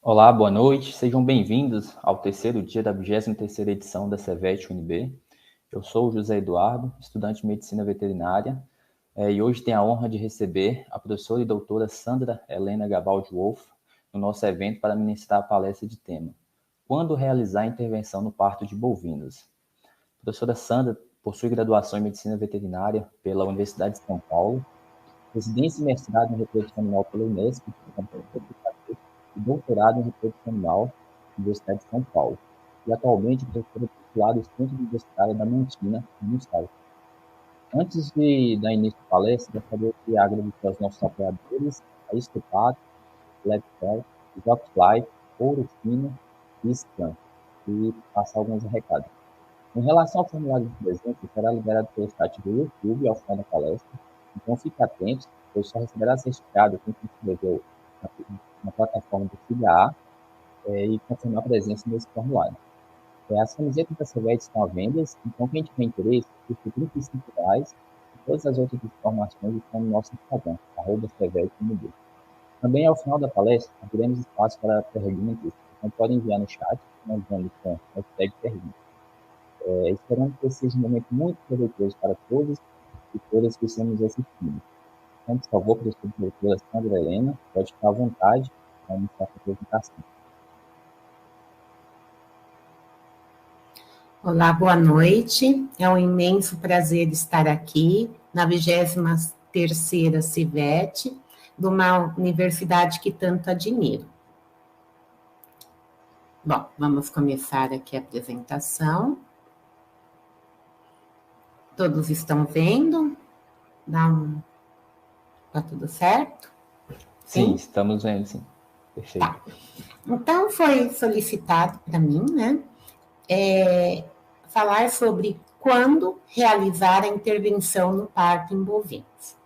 Olá, boa noite, sejam bem-vindos ao terceiro dia da 23ª edição da CEVET UNB. Eu sou o José Eduardo, estudante de Medicina Veterinária, e hoje tenho a honra de receber a professora e doutora Sandra Helena Gabaldi Wolff no nosso evento para ministrar a palestra de tema Quando realizar a intervenção no parto de bovinos. A professora Sandra possui graduação em Medicina Veterinária pela Universidade de São Paulo, residência e mestrado em reprodução animal pela Unesp, e doutorado em reprodução animal na Universidade de São Paulo, e atualmente professora titular do Centro Universitário da Mantina, no Estado. Antes de dar início à palestra, gostaria de agradecer aos nossos apoiadores, a Estupado, LabCare, Jobfly, Ouro Fino e Scan, e passar alguns recados. Em relação ao formulário de presente, será liberado pelo chat do YouTube ao final da palestra, então fique atento, pois só receberá certificado quem se inscreveu na plataforma do Filha A e confirmar a presença nesse formulário. As camisetas da CEVET estão à venda, então quem tiver interesse, custa R$35, e todas as outras informações estão no nosso Instagram, @CEVETUNB. Também, ao final da palestra, abriremos espaço para perguntas, então podem enviar no chat, nós vamos com a hashtag perguntas. Esperamos que esse seja um momento muito proveitoso para todos e todas que estão nos assistindo. Então, por favor, professora e doutora Sandra Helena, pode ficar à vontade para iniciar a apresentação. Olá, boa noite. É um imenso prazer estar aqui na 23ª CIVET, de uma universidade que tanto admiro. Bom, vamos começar aqui a apresentação. Todos estão vendo? Tá tudo certo? Sim, estamos vendo, sim. Perfeito. Tá. Então, foi solicitado para mim, né, falar sobre quando realizar a intervenção no parto em bovinos.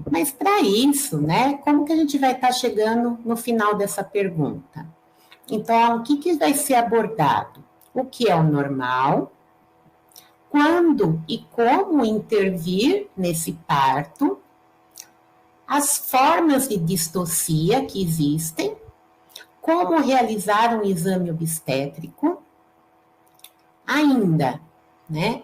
Mas, para isso, né, como que a gente vai estar chegando no final dessa pergunta? Então, o que vai ser abordado? O que é o normal? Quando e como intervir nesse parto? As formas de distocia que existem? Como realizar um exame obstétrico? Ainda, né,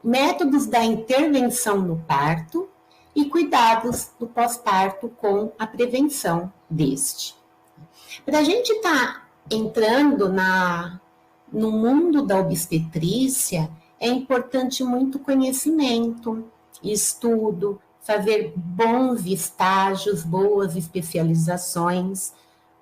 métodos da intervenção no parto e cuidados do pós-parto com a prevenção deste. Para a gente estar entrando no mundo da obstetrícia, é importante muito conhecimento, estudo, fazer bons estágios, boas especializações,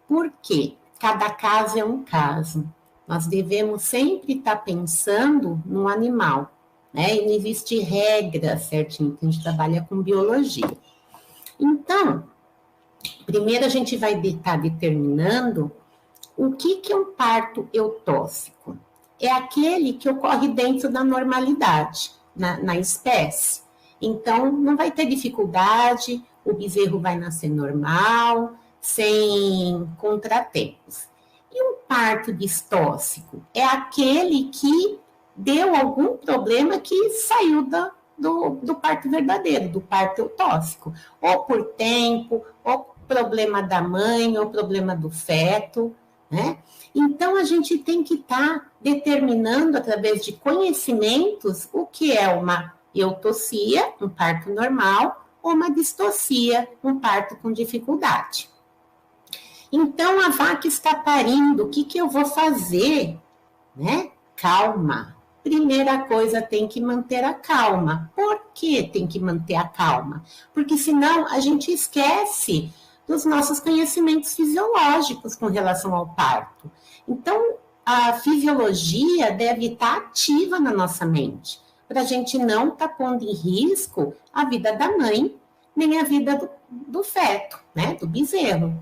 porque cada caso é um caso. Nós devemos sempre estar pensando no animal, né? E não existe regra certinho, porque a gente trabalha com biologia. Então, primeiro a gente vai estar determinando o que é um parto eutóxico. É aquele que ocorre dentro da normalidade, na espécie. Então, não vai ter dificuldade, o bezerro vai nascer normal, sem contratempos. E um parto distóxico é aquele que deu algum problema que saiu do parto verdadeiro, do parto eutóxico, ou por tempo, ou problema da mãe, ou problema do feto, né? Então, a gente tem que estar determinando, através de conhecimentos, o que é uma eutocia, um parto normal, ou uma distocia, um parto com dificuldade. Então, a vaca está parindo, o que eu vou fazer? Né? Calma. Primeira coisa, tem que manter a calma. Por que tem que manter a calma? Porque senão a gente esquece dos nossos conhecimentos fisiológicos com relação ao parto. Então, a fisiologia deve estar ativa na nossa mente, para a gente não estar pondo em risco a vida da mãe, nem a vida do feto, né, do bezerro.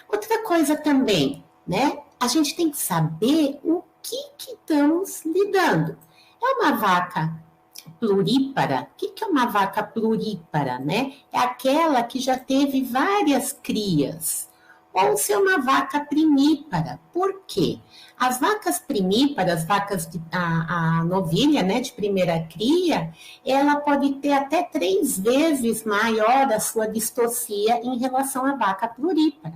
Outra coisa também, né, a gente tem que saber o que estamos lidando. É uma vaca plurípara. O que é uma vaca plurípara, né? É aquela que já teve várias crias. Ou ser uma vaca primípara. Por quê? As vacas primíparas, a novilha, né, de primeira cria, ela pode ter até 3 vezes maior a sua distocia em relação à vaca plurípara.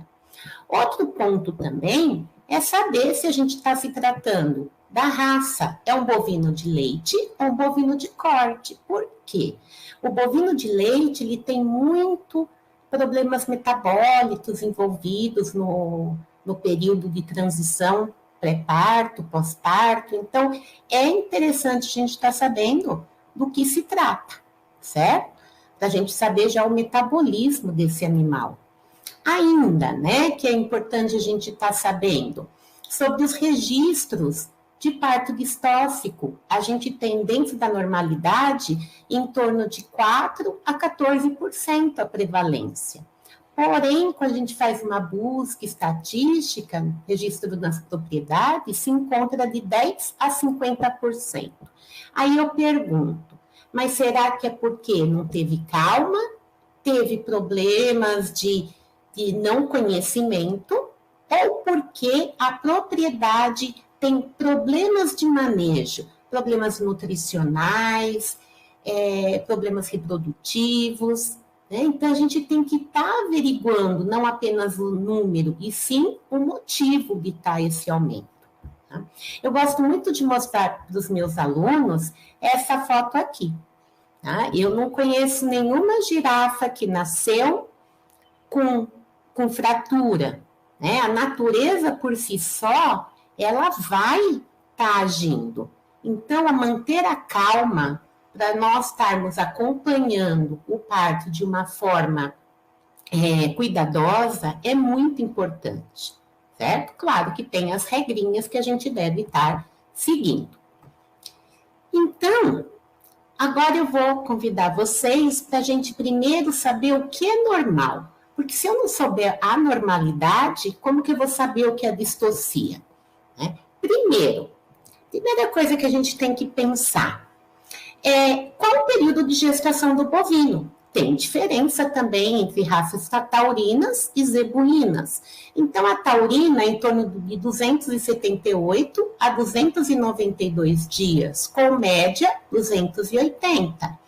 Outro ponto também é saber se a gente está se tratando da raça. É um bovino de leite ou um bovino de corte. Por quê? O bovino de leite, ele tem muito problemas metabólicos envolvidos no período de transição pré-parto, pós-parto. Então, é interessante a gente estar sabendo do que se trata, certo? Para a gente saber já o metabolismo desse animal. Ainda, né, que é importante a gente estar sabendo sobre os registros de parto distóxico. A gente tem dentro da normalidade em torno de 4 a 14% a prevalência. Porém, quando a gente faz uma busca estatística, registro das propriedades, se encontra de 10 a 50%. Aí eu pergunto, mas será que é porque não teve calma, teve problemas de não conhecimento, ou porque a propriedade tem problemas de manejo, problemas nutricionais, problemas reprodutivos, né? Então, a gente tem que estar averiguando não apenas o número, e sim o motivo de estar esse aumento. Tá? Eu gosto muito de mostrar para os meus alunos essa foto aqui. Tá? Eu não conheço nenhuma girafa que nasceu com fratura, né? A natureza por si só, ela vai estar agindo. Então, a manter a calma, para nós estarmos acompanhando o parto de uma forma cuidadosa, é muito importante, certo? Claro que tem as regrinhas que a gente deve estar seguindo. Então, agora eu vou convidar vocês para a gente primeiro saber o que é normal. Porque se eu não souber a normalidade, como que eu vou saber o que é distocia? Né? Primeira coisa que a gente tem que pensar é qual o período de gestação do bovino. Tem diferença também entre raças taurinas e zebuínas. Então, a taurina é em torno de 278 a 292 dias, com média 280.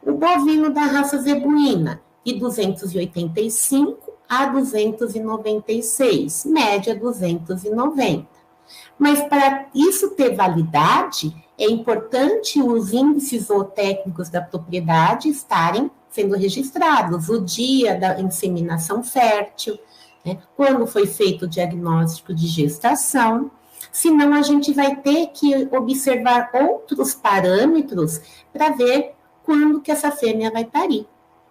O bovino da raça zebuína, de 285 a 296, média 290. Mas para isso ter validade, é importante os índices zootécnicos da propriedade estarem sendo registrados, o dia da inseminação fértil, né, quando foi feito o diagnóstico de gestação, senão a gente vai ter que observar outros parâmetros para ver quando que essa fêmea vai parir.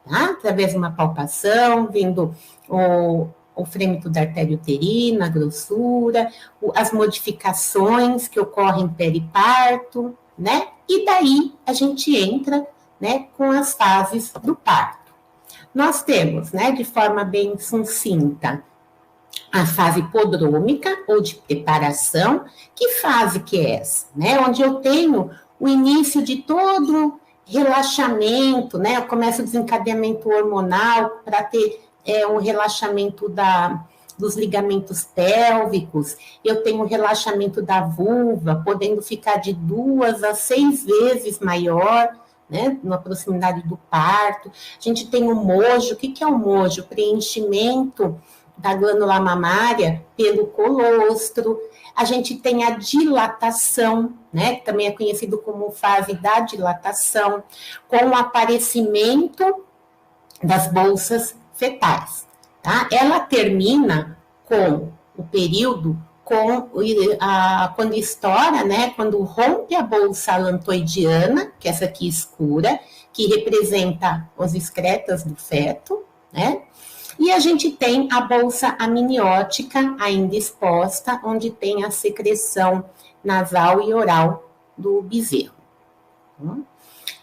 Tá? Através de uma palpação, vendo o frêmito da artéria uterina, a grossura, as modificações que ocorrem periparto, né? E daí a gente entra, né, com as fases do parto. Nós temos, né, de forma bem sucinta, a fase prodrômica, ou de preparação. Que fase que é essa? Né? Onde eu tenho o início de todo relaxamento, né? Eu começo o desencadeamento hormonal para ter um relaxamento dos ligamentos pélvicos, eu tenho um relaxamento da vulva, podendo ficar de 2 a 6 vezes maior, né? Na proximidade do parto. A gente tem o mojo. O que é o mojo? Preenchimento da glândula mamária pelo colostro. A gente tem a dilatação, né, que também é conhecido como fase da dilatação, com o aparecimento das bolsas fetais. Tá? Ela termina com o período, quando estoura, né, quando rompe a bolsa alantoidiana, que é essa aqui escura, que representa os excretas do feto, né? E a gente tem a bolsa amniótica ainda exposta, onde tem a secreção nasal e oral do bezerro.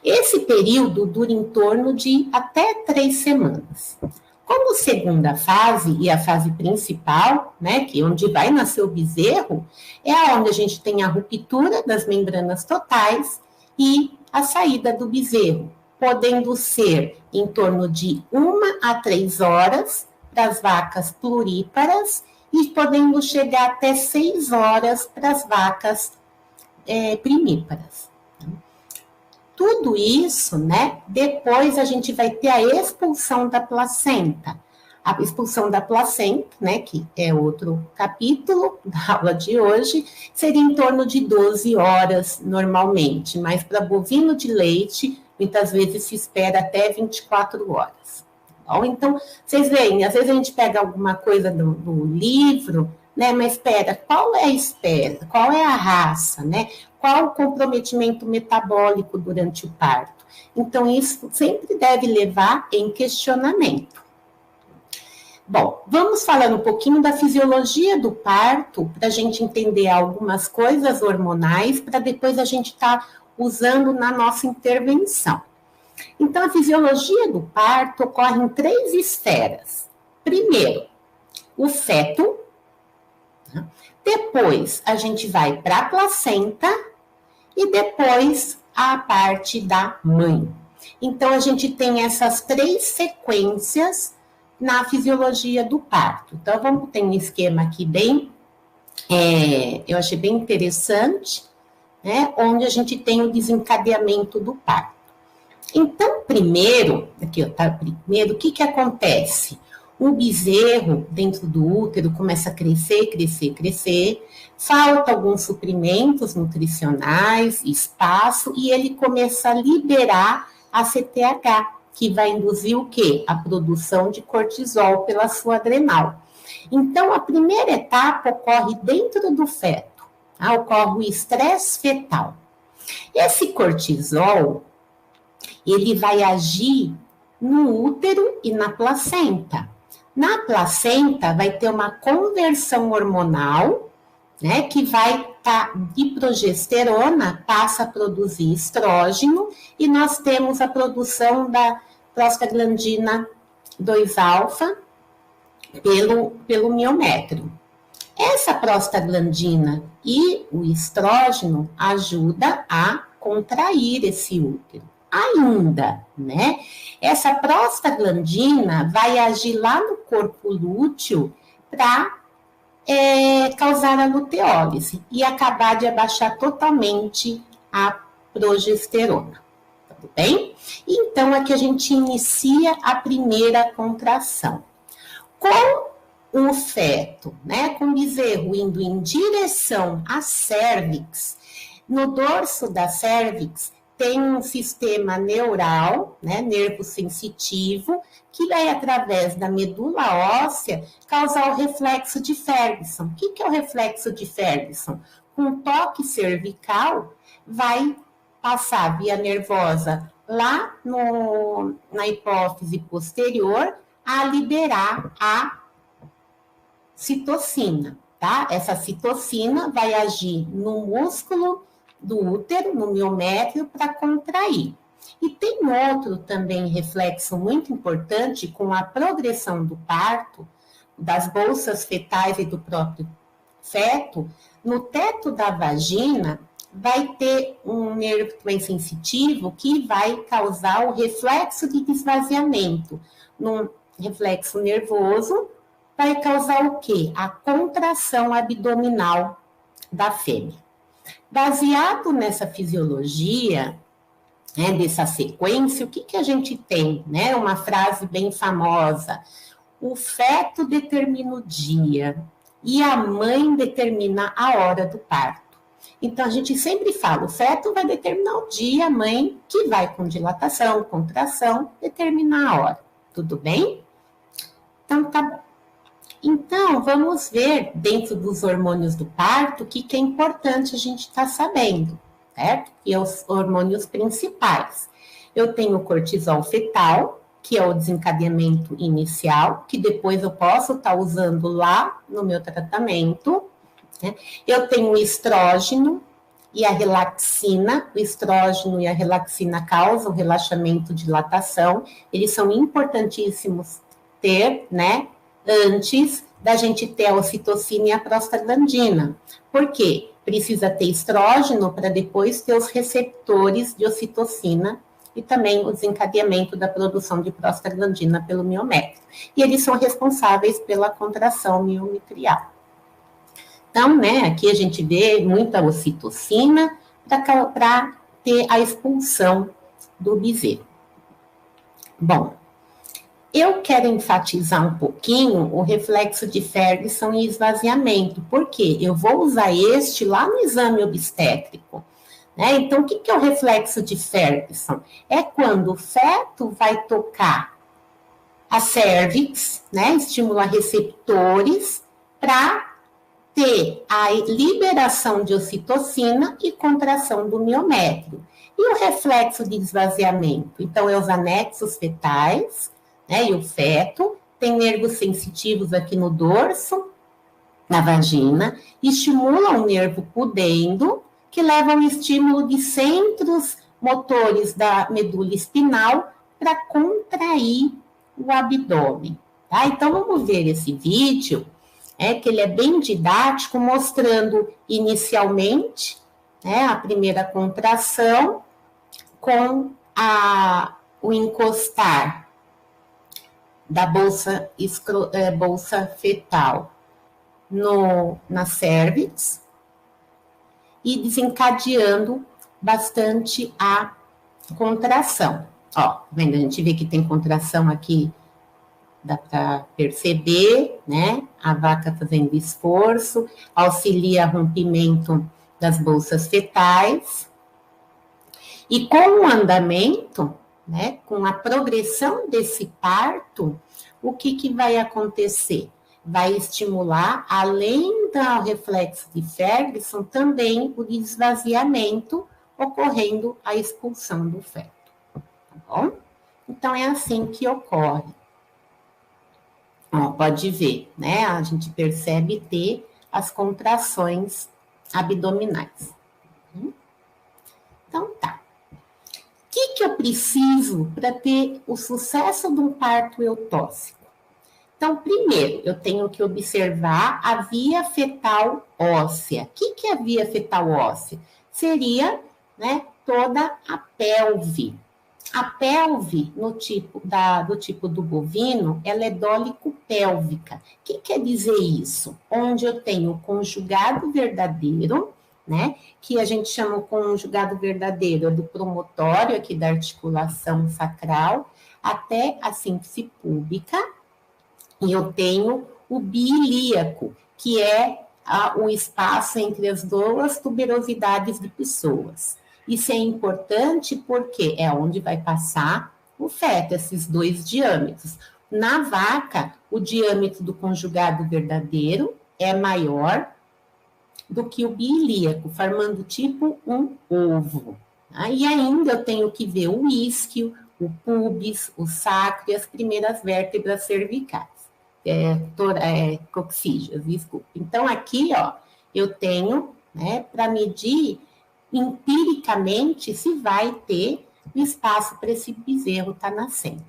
Esse período dura em torno de até 3 semanas. Como segunda fase e a fase principal, né, que é onde vai nascer o bezerro, é onde a gente tem a ruptura das membranas totais e a saída do bezerro, podendo ser em torno de 1 a 3 horas para as vacas pluríparas e podendo chegar até 6 horas para as vacas primíparas. Tudo isso, né? Depois a gente vai ter a expulsão da placenta. A expulsão da placenta, né, que é outro capítulo da aula de hoje, seria em torno de 12 horas normalmente, mas para bovino de leite, muitas vezes se espera até 24 horas. Bom, então, vocês veem, às vezes a gente pega alguma coisa do livro, né, mas espera, qual é a espera? Qual é a raça, né? Qual o comprometimento metabólico durante o parto? Então, isso sempre deve levar em questionamento. Bom, vamos falar um pouquinho da fisiologia do parto, para a gente entender algumas coisas hormonais, para depois a gente estar usando na nossa intervenção. Então, a fisiologia do parto ocorre em 3 esferas. Primeiro, o feto. Depois, a gente vai para a placenta e depois a parte da mãe. Então, a gente tem essas 3 sequências na fisiologia do parto. Então, vamos ter um esquema aqui bem, eu achei bem interessante, né, onde a gente tem o desencadeamento do parto. Então, primeiro, aqui, ó, tá, primeiro, o que acontece? O bezerro dentro do útero começa a crescer, crescer, crescer, falta alguns suprimentos nutricionais, espaço, e ele começa a liberar a CTH, que vai induzir o quê? A produção de cortisol pela sua adrenal. Então, a primeira etapa ocorre dentro do feto, tá? Ocorre o estresse fetal. Esse cortisol, ele vai agir no útero e na placenta. Na placenta, vai ter uma conversão hormonal, né, que vai de progesterona, passa a produzir estrógeno, e nós temos a produção da prostaglandina 2-alfa pelo miométrio. Essa prostaglandina e o estrógeno ajuda a contrair esse útero. Ainda, né? Essa prostaglandina vai agir lá no corpo lúteo para causar a luteólise e acabar de abaixar totalmente a progesterona. Tudo bem? Então, aqui a gente inicia a primeira contração. Com o feto, né, com o bezerro indo em direção à cérvix, no dorso da cérvix tem um sistema neural, né, nervo sensitivo, que vai, através da medula óssea, causar o reflexo de Ferguson. O que é o reflexo de Ferguson? Com um toque cervical, vai passar via nervosa lá na hipófise posterior a liberar a citocina, tá? Essa citocina vai agir no músculo do útero, no miométrio, para contrair. E tem outro também reflexo muito importante com a progressão do parto, das bolsas fetais e do próprio feto, no teto da vagina vai ter um nervo também sensitivo que vai causar o reflexo de esvaziamento. Num reflexo nervoso, vai causar o quê? A contração abdominal da fêmea. Baseado nessa fisiologia, né, dessa sequência, o que a gente tem? Né? Uma frase bem famosa: o feto determina o dia e a mãe determina a hora do parto. Então, a gente sempre fala, o feto vai determinar o dia, a mãe, que vai com dilatação, contração, determinar a hora. Tudo bem? Então, tá bom. Então, vamos ver, dentro dos hormônios do parto, o que é importante a gente estar sabendo, certo? E os hormônios principais. Eu tenho o cortisol fetal, que é o desencadeamento inicial, que depois eu posso estar usando lá no meu tratamento, né? Eu tenho o estrógeno e a relaxina. O estrógeno e a relaxina causam relaxamento, dilatação. Eles são importantíssimos ter, né? Antes da gente ter a ocitocina e a prostaglandina. Por quê? precisa ter estrógeno para depois ter os receptores de ocitocina e também o desencadeamento da produção de prostaglandina pelo miométrio. E eles são responsáveis pela contração miometrial. Então, né, aqui a gente vê muita ocitocina para ter a expulsão do bezerro. Bom, eu quero enfatizar um pouquinho o reflexo de Ferguson e esvaziamento, porque eu vou usar este lá no exame obstétrico. Né? Então, o que é o reflexo de Ferguson? É quando o feto vai tocar a cervix, né? Estimula receptores para ter a liberação de ocitocina e contração do miométrio. E o reflexo de esvaziamento? Então, é os anexos fetais, né, e o feto, tem nervos sensitivos aqui no dorso, na vagina, estimulam o nervo pudendo, que leva ao estímulo de centros motores da medula espinal para contrair o abdômen. Tá? Então, vamos ver esse vídeo, que ele é bem didático, mostrando inicialmente, né, a primeira contração com o encostar da bolsa fetal na cervix e desencadeando bastante a contração. Ó, vendo? A gente vê que tem contração aqui, dá para perceber, né? A vaca fazendo esforço, auxilia o rompimento das bolsas fetais. E com o andamento, né, com a progressão desse parto, o que vai acontecer? Vai estimular, além do reflexo de Ferguson, também o esvaziamento, ocorrendo a expulsão do feto. Tá bom? Então, é assim que ocorre. Ó, pode ver, né? A gente percebe ter as contrações abdominais. Então, tá. O que eu preciso para ter o sucesso de um parto eutóxico? Então, primeiro, eu tenho que observar a via fetal óssea. O que é a via fetal óssea? Seria, né, toda a pelve. A pelve, do tipo do bovino, ela é dólico-pélvica. O que quer dizer isso? Onde eu tenho o conjugado verdadeiro, né, que a gente chama o conjugado verdadeiro do promotório, aqui da articulação sacral, até a síntese púbica, e eu tenho o biilíaco, que é o espaço entre as duas tuberosidades de pessoas. Isso é importante porque é onde vai passar o feto, esses dois diâmetros. Na vaca, o diâmetro do conjugado verdadeiro é maior do que o biilíaco, formando tipo um ovo. E ainda eu tenho que ver o isquio, o púbis, o sacro e as primeiras vértebras cervicais. Coxígeas, desculpa. Então, aqui, ó, eu tenho, né, para medir empiricamente se vai ter espaço para esse bezerro estar nascendo.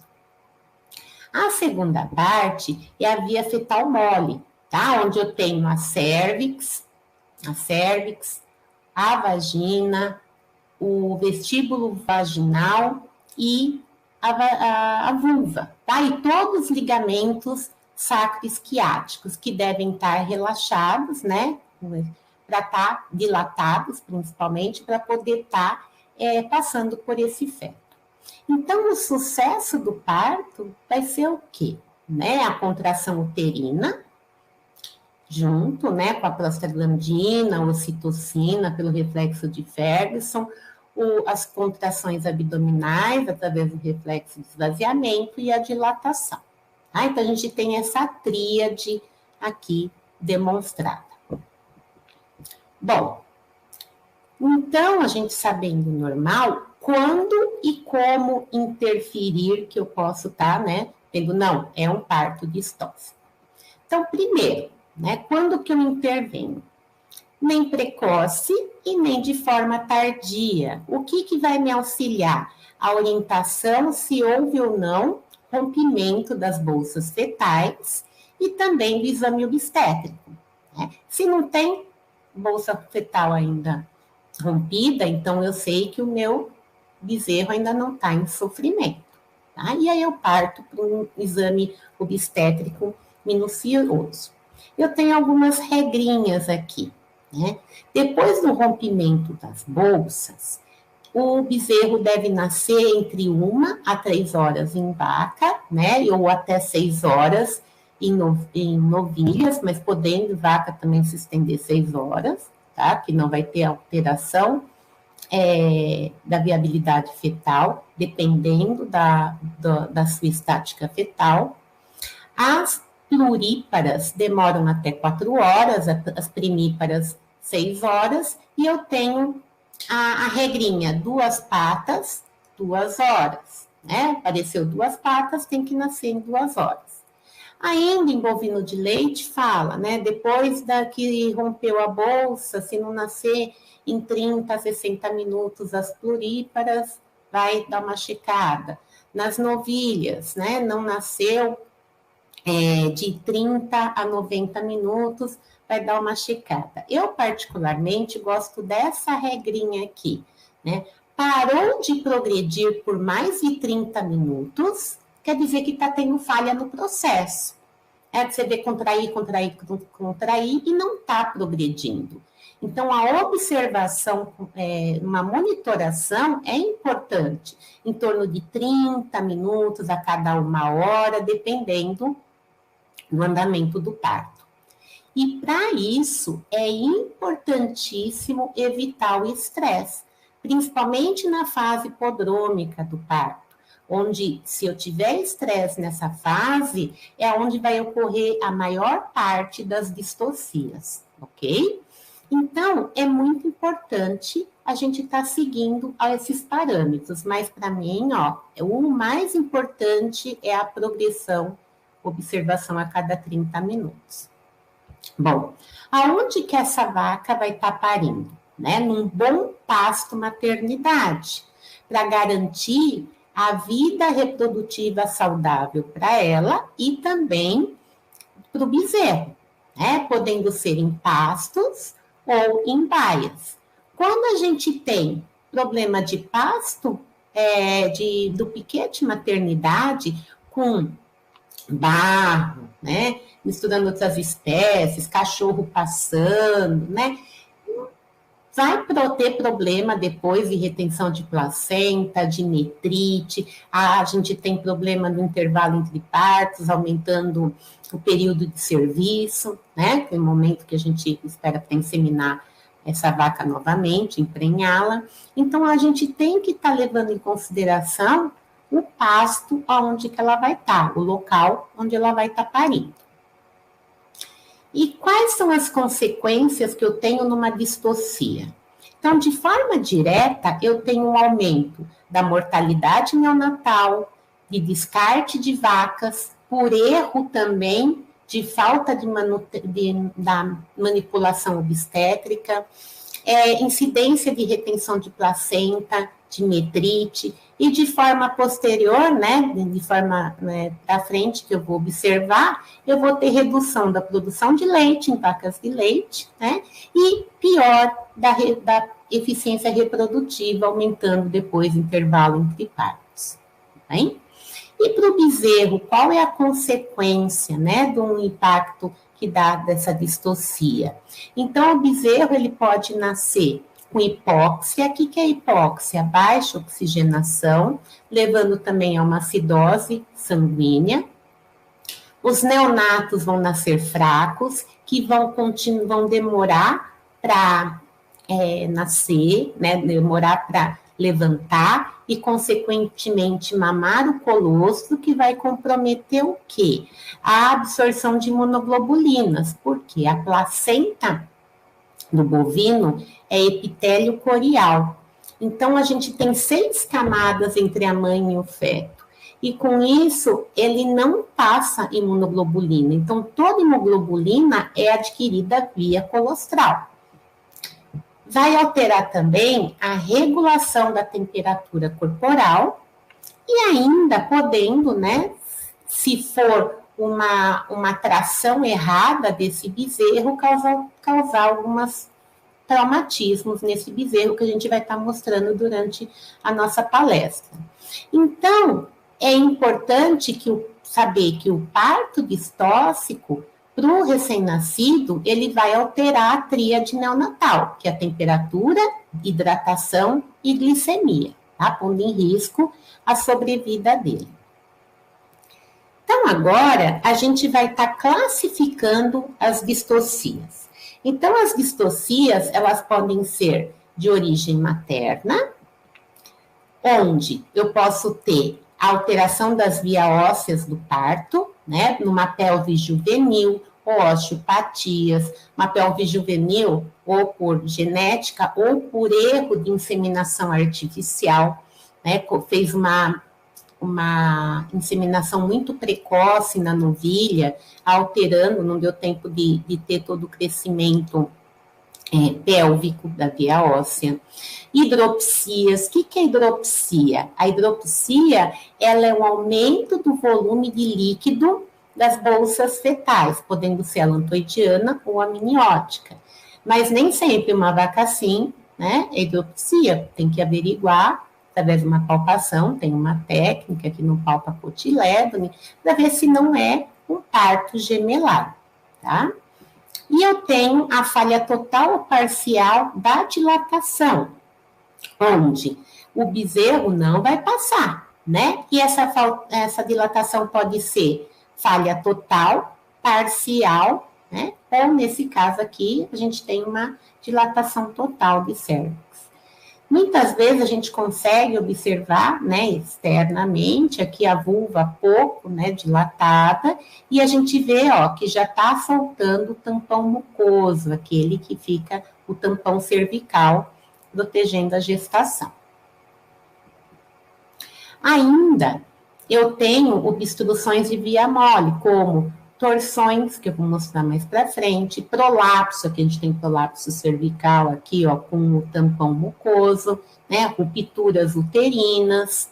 A segunda parte é a via fetal mole, tá? Onde eu tenho a cervix, a vagina, o vestíbulo vaginal e a vulva, tá? E todos os ligamentos sacroisquiáticos que devem estar relaxados, né? Para estar dilatados, principalmente, para poder estar passando por esse feto. Então, o sucesso do parto vai ser o quê? Né? A contração uterina, junto, né, com a prostaglandina, a ocitocina, pelo reflexo de Ferguson, as contrações abdominais, através do reflexo de esvaziamento e a dilatação. Tá? Então, a gente tem essa tríade aqui demonstrada. Bom, então, a gente sabendo normal, quando e como interferir que eu posso estar, né, tendo, não, é um parto distóxico. Então, primeiro, né, quando que eu intervenho? Nem precoce e nem de forma tardia. O que vai me auxiliar? A orientação se houve ou não rompimento das bolsas fetais e também do exame obstétrico. Né? Se não tem, bolsa fetal ainda rompida, então eu sei que o meu bezerro ainda não está em sofrimento. Tá? E aí eu parto para um exame obstétrico minucioso. Eu tenho algumas regrinhas aqui, né? Depois do rompimento das bolsas, o bezerro deve nascer entre 1 a 3 horas em vaca, né? Ou até 6 horas em novilhas, mas podendo vaca também se estender 6 horas, tá? Que não vai ter alteração da viabilidade fetal, dependendo da sua estática fetal. As pluríparas demoram até 4 horas, as primíparas 6 horas, e eu tenho a regrinha, 2 patas, 2 horas. Né? Apareceu 2 patas, tem que nascer em 2 horas. Ainda em bovino de leite, fala, né? Depois que rompeu a bolsa, se não nascer em 30 a 60 minutos as pluríparas, vai dar uma checada. Nas novilhas, né? Não nasceu de 30 a 90 minutos, vai dar uma checada. Eu, particularmente, gosto dessa regrinha aqui, né? Parou de progredir por mais de 30 minutos, quer dizer que está tendo falha no processo. Você vê contrair e não está progredindo. Então, a observação, uma monitoração é importante, em torno de 30 minutos a cada 1 hora, dependendo do andamento do parto. E, para isso, é importantíssimo evitar o estresse, principalmente na fase prodrômica do parto, onde, se eu tiver estresse nessa fase, é onde vai ocorrer a maior parte das distocias, ok? Então, é muito importante a gente estar seguindo esses parâmetros, mas para mim, o mais importante é a progressão, observação a cada 30 minutos. Bom, aonde que essa vaca vai estar parindo? Né? Num bom pasto maternidade, para garantir a vida reprodutiva saudável para ela e também para o bezerro, né? Podendo ser em pastos ou em baias. Quando a gente tem problema de pasto, do piquete maternidade com barro, né? Misturando outras espécies, cachorro passando, né? Vai ter problema depois de retenção de placenta, de nitrite, a gente tem problema no intervalo entre partos, aumentando o período de serviço, né? Que é o momento que a gente espera para inseminar essa vaca novamente, emprenhá-la. Então, a gente tem que estar levando em consideração o pasto onde que ela vai estar, o local onde ela vai estar parindo. E quais são as consequências que eu tenho numa distocia? Então, de forma direta, eu tenho um aumento da mortalidade neonatal, de descarte de vacas, por erro também de falta da manipulação obstétrica, incidência de retenção de placenta, de nitrite, e de forma posterior, né, de forma para frente, que eu vou observar, eu vou ter redução da produção de leite em vacas de leite, né, e pior, da eficiência reprodutiva, aumentando depois o intervalo entre partos. Bem? E para o bezerro, qual é a consequência, né, de um impacto que dá dessa distocia? Então, o bezerro, ele pode nascer com hipóxia. O que é hipóxia? Baixa oxigenação, levando também a uma acidose sanguínea. Os neonatos vão nascer fracos, que vão demorar para nascer, né? Demorar para levantar e, consequentemente, mamar o colostro, que vai comprometer o quê? A absorção de imunoglobulinas, porque a placenta do bovino é epitélio corial. Então, a gente tem 6 camadas entre a mãe e o feto. E, com isso, ele não passa imunoglobulina. Então, toda imunoglobulina é adquirida via colostral. Vai alterar também a regulação da temperatura corporal e ainda podendo, né, se for uma tração errada desse bezerro, causar algumas traumatismos nesse bezerro que a gente vai estar mostrando durante a nossa palestra. Então, é importante saber que o parto distóxico, para o recém-nascido, ele vai alterar a tríade neonatal, que é a temperatura, hidratação e glicemia, tá? Pondo em risco a sobrevida dele. Então, agora, a gente vai estar classificando as distocias. Então, as distocias, elas podem ser de origem materna, onde eu posso ter a alteração das vias ósseas do parto, né, numa pelve juvenil, ou osteopatias, uma pelve juvenil, ou por genética, ou por erro de inseminação artificial, né, fez uma inseminação muito precoce na novilha, alterando, não deu tempo de ter todo o crescimento pélvico da via óssea. Hidropsias, o que é hidropsia? A hidropsia, ela é um aumento do volume de líquido das bolsas fetais, podendo ser alantoidiana ou amniótica. Mas nem sempre uma vaca assim, né, é hidropsia, tem que averiguar através de uma palpação, tem uma técnica que não palpa cotilédone, para ver se não é um parto gemelar, tá? E eu tenho a falha total ou parcial da dilatação, onde o bezerro não vai passar, né? E essa dilatação pode ser falha total, parcial, né? Ou nesse caso aqui, a gente tem uma dilatação total de cérvix. Muitas vezes a gente consegue observar, né, externamente, aqui a vulva pouco, né, dilatada, e a gente vê, ó, que já está soltando o tampão mucoso, aquele que fica o tampão cervical, protegendo a gestação. Ainda, eu tenho obstruções de via mole, como torções, que eu vou mostrar mais para frente, prolapso, que a gente tem prolapso cervical aqui, ó, com o tampão mucoso, né, rupturas uterinas.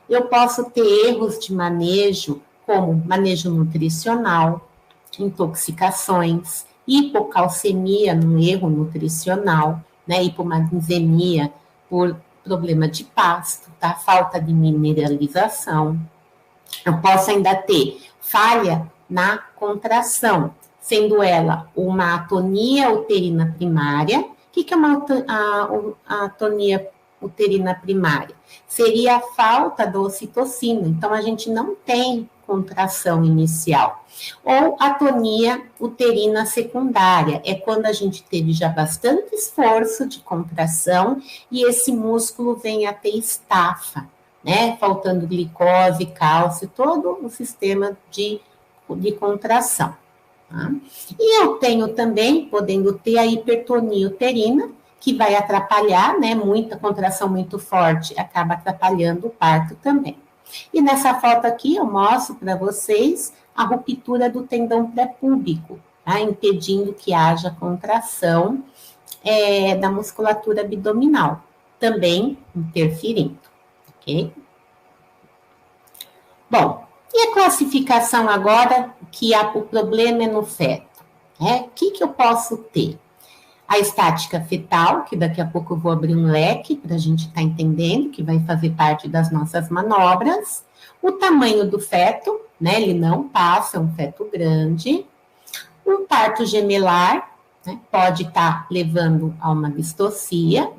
Eu posso ter erros de manejo, como manejo nutricional, intoxicações, hipocalcemia no erro nutricional, né, hipomagnesemia por problema de pasto, tá, falta de mineralização. Eu posso ainda ter falha na contração, sendo ela uma atonia uterina primária. O que é uma atonia uterina primária? Seria a falta da ocitocina, então a gente não tem contração inicial. Ou atonia uterina secundária, é quando a gente teve já bastante esforço de contração e esse músculo vem a ter estafa, né, faltando glicose, cálcio, todo o sistema de contração. Tá? E eu tenho também, podendo ter a hipertonia uterina, que vai atrapalhar, né, muita contração muito forte, acaba atrapalhando o parto também. E nessa foto aqui eu mostro para vocês a ruptura do tendão pré-púbico, tá, impedindo que haja contração da musculatura abdominal, também interferindo. Ok? Bom, e a classificação agora que o problema é no feto? O que eu posso ter? A estática fetal, que daqui a pouco eu vou abrir um leque para a gente estar entendendo, que vai fazer parte das nossas manobras. O tamanho do feto, né? Ele não passa, é um feto grande. Um parto gemelar, né, pode estar levando a uma distocia.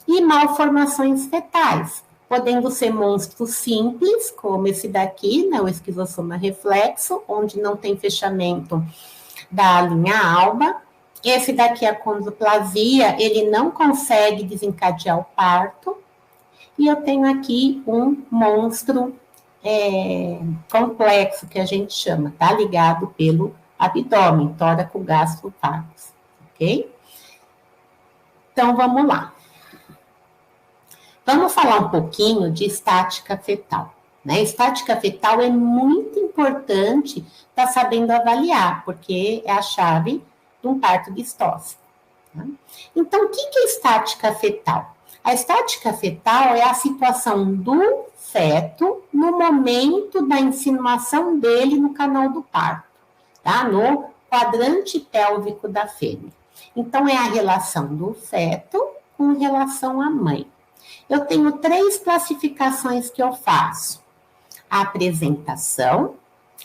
E malformações fetais, podendo ser monstros simples, como esse daqui, né, o esquizossoma reflexo, onde não tem fechamento da linha alba. Esse daqui, a condroplasia, ele não consegue desencadear o parto. E eu tenho aqui um monstro complexo, que a gente chama, tá? Ligado pelo abdômen, tóraco gastrofagus, ok? Então, vamos lá. Vamos falar um pouquinho de estática fetal, né? Estática fetal é muito importante estar sabendo avaliar, porque é a chave de um parto distóxico. Tá? Então, o que é estática fetal? A estática fetal é a situação do feto no momento da insinuação dele no canal do parto, tá? No quadrante pélvico da fêmea. Então, é a relação do feto com relação à mãe. Eu tenho 3 classificações que eu faço: a apresentação,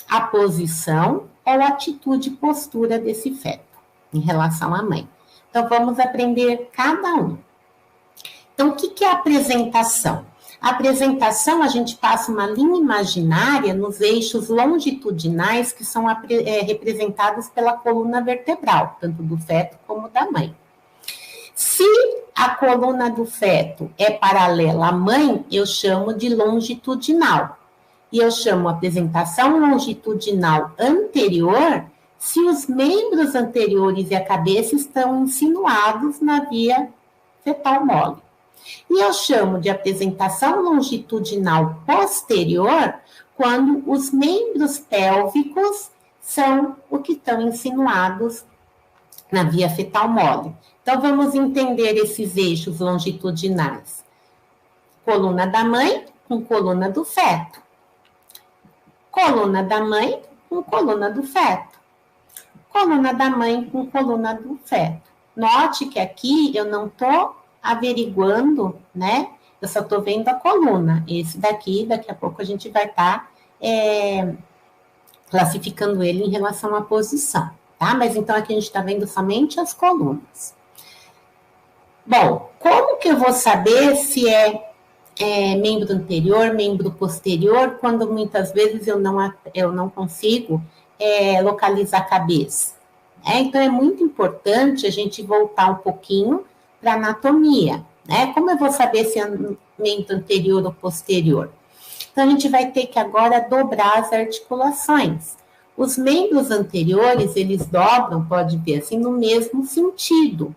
a posição ou a atitude e postura desse feto em relação à mãe. Então, vamos aprender cada um. Então, o que é a apresentação? A apresentação, a gente passa uma linha imaginária nos eixos longitudinais que são representados pela coluna vertebral, tanto do feto como da mãe. Se a coluna do feto é paralela à mãe, eu chamo de longitudinal. E eu chamo apresentação longitudinal anterior se os membros anteriores e a cabeça estão insinuados na via fetal mole. E eu chamo de apresentação longitudinal posterior quando os membros pélvicos são o que estão insinuados na via fetal mole. Então, vamos entender esses eixos longitudinais. Coluna da mãe com coluna do feto. Coluna da mãe com coluna do feto. Coluna da mãe com coluna do feto. Note que aqui eu não estou averiguando, né? Eu só estou vendo a coluna. Esse daqui a pouco a gente vai estar classificando ele em relação à posição, tá? Mas então aqui a gente está vendo somente as colunas. Bom, como que eu vou saber se é membro anterior, membro posterior, quando muitas vezes eu não consigo localizar a cabeça? Então, é muito importante a gente voltar um pouquinho para a anatomia, né? Como eu vou saber se é membro anterior ou posterior? Então, a gente vai ter que agora dobrar as articulações. Os membros anteriores, eles dobram, pode ver assim, no mesmo sentido.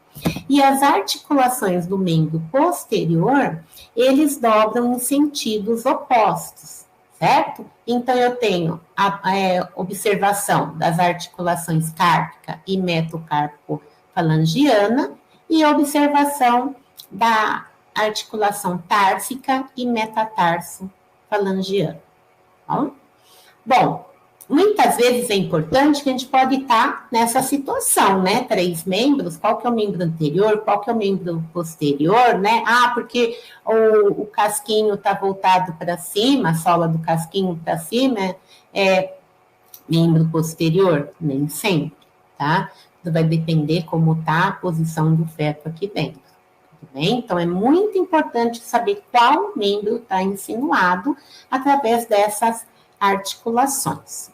E as articulações do membro posterior, eles dobram em sentidos opostos, certo? Então, eu tenho a observação das articulações cárpica e metocarpofalangiana e a observação da articulação társica e metatarsofalangiana. Bom, muitas vezes é importante que a gente pode estar nessa situação, né? 3 membros, qual que é o membro anterior, qual que é o membro posterior, né? Porque o casquinho está voltado para cima, a sola do casquinho para cima é membro posterior? Nem sempre, tá? Vai depender como está a posição do feto aqui dentro. Tudo bem? Então, é muito importante saber qual membro está insinuado através dessas articulações.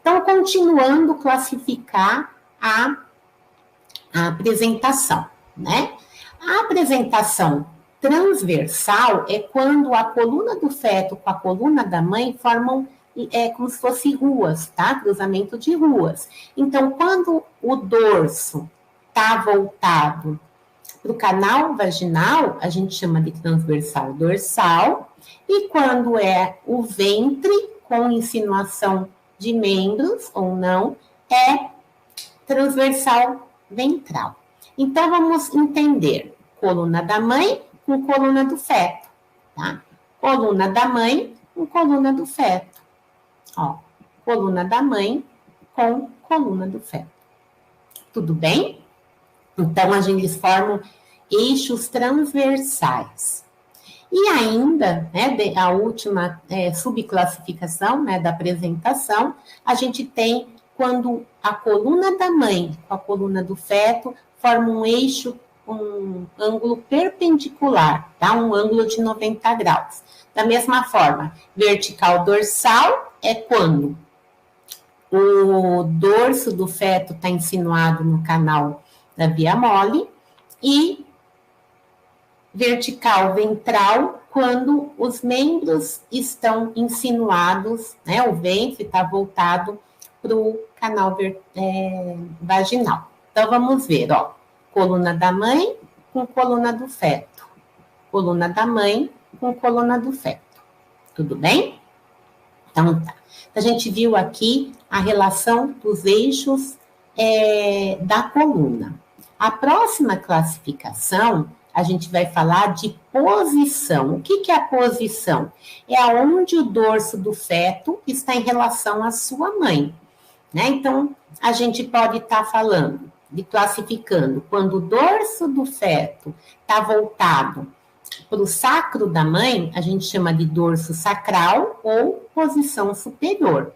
Então, continuando classificar a apresentação, né? A apresentação transversal é quando a coluna do feto com a coluna da mãe formam como se fossem ruas, tá? Cruzamento de ruas. Então, quando o dorso está voltado para o canal vaginal, a gente chama de transversal dorsal, e quando é o ventre com insinuação de membros ou não, é transversal ventral. Então, vamos entender coluna da mãe com coluna do feto, tá? Coluna da mãe com coluna do feto. Coluna da mãe com coluna do feto. Tudo bem? Então, eles formam eixos transversais. E ainda, né, a última subclassificação, né, da apresentação, a gente tem quando a coluna da mãe com a coluna do feto formam um eixo, um ângulo perpendicular, tá? Um ângulo de 90 graus. Da mesma forma, vertical dorsal é quando o dorso do feto está insinuado no canal da via mole, e vertical ventral quando os membros estão insinuados, né? O ventre está voltado para o canal vaginal. Então, vamos ver, coluna da mãe com coluna do feto. Coluna da mãe com coluna do feto. Tudo bem? Então, tá. A gente viu aqui a relação dos eixos da coluna. A próxima classificação, a gente vai falar de posição. O que é a posição? É aonde o dorso do feto está em relação à sua mãe, né? Então, a gente pode estar falando classificando, quando o dorso do feto está voltado para o sacro da mãe, a gente chama de dorso sacral ou posição superior.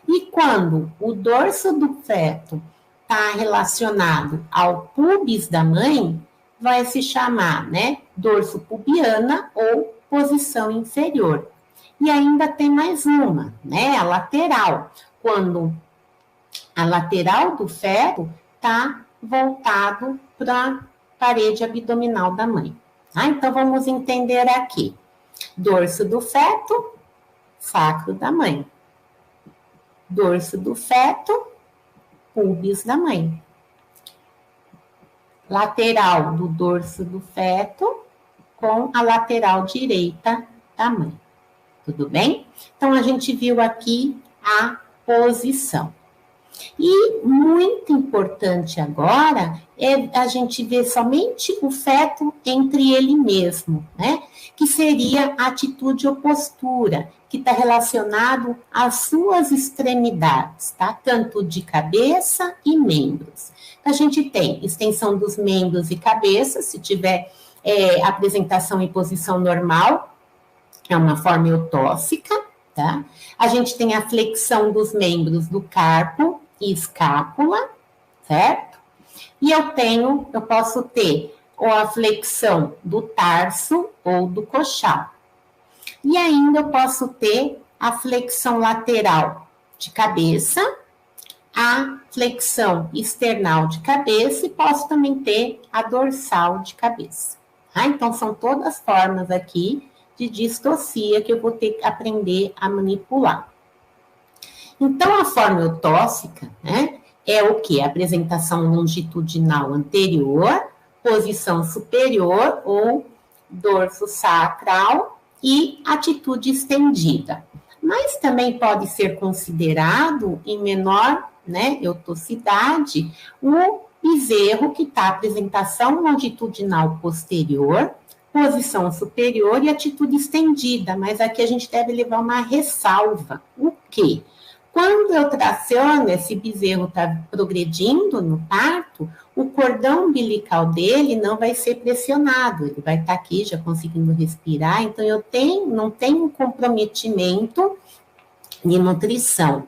E quando o dorso do feto está relacionado ao pubis da mãe, vai se chamar, né, dorso pubiana ou posição inferior. E ainda tem mais uma, né, a lateral, quando a lateral do feto está voltado para a parede abdominal da mãe. Então, vamos entender aqui. Dorso do feto, sacro da mãe. Dorso do feto, pubis da mãe. Lateral do dorso do feto com a lateral direita da mãe. Tudo bem? Então, a gente viu aqui a posição. E muito importante agora é a gente ver somente o feto entre ele mesmo, né? Que seria a atitude ou postura, que está relacionado às suas extremidades, tá? Tanto de cabeça e membros. A gente tem extensão dos membros e cabeça, se tiver apresentação em posição normal, é uma forma eutóxica, tá? A gente tem a flexão dos membros do carpo e escápula, certo? E eu posso ter ou a flexão do tarso ou do coxal. E ainda eu posso ter a flexão lateral de cabeça, a flexão external de cabeça e posso também ter a dorsal de cabeça. Então, são todas formas aqui de distocia que eu vou ter que aprender a manipular. Então, a forma eutóxica, né, é o quê? Apresentação longitudinal anterior, posição superior ou dorso sacral e atitude estendida. Mas também pode ser considerado, em menor, né, eutocidade, o bezerro que está apresentação longitudinal posterior, posição superior e atitude estendida. Mas aqui a gente deve levar uma ressalva. O quê? Quando eu traciono, esse bezerro está progredindo no parto, o cordão umbilical dele não vai ser pressionado, ele vai estar aqui já conseguindo respirar, então eu não tenho um comprometimento de nutrição.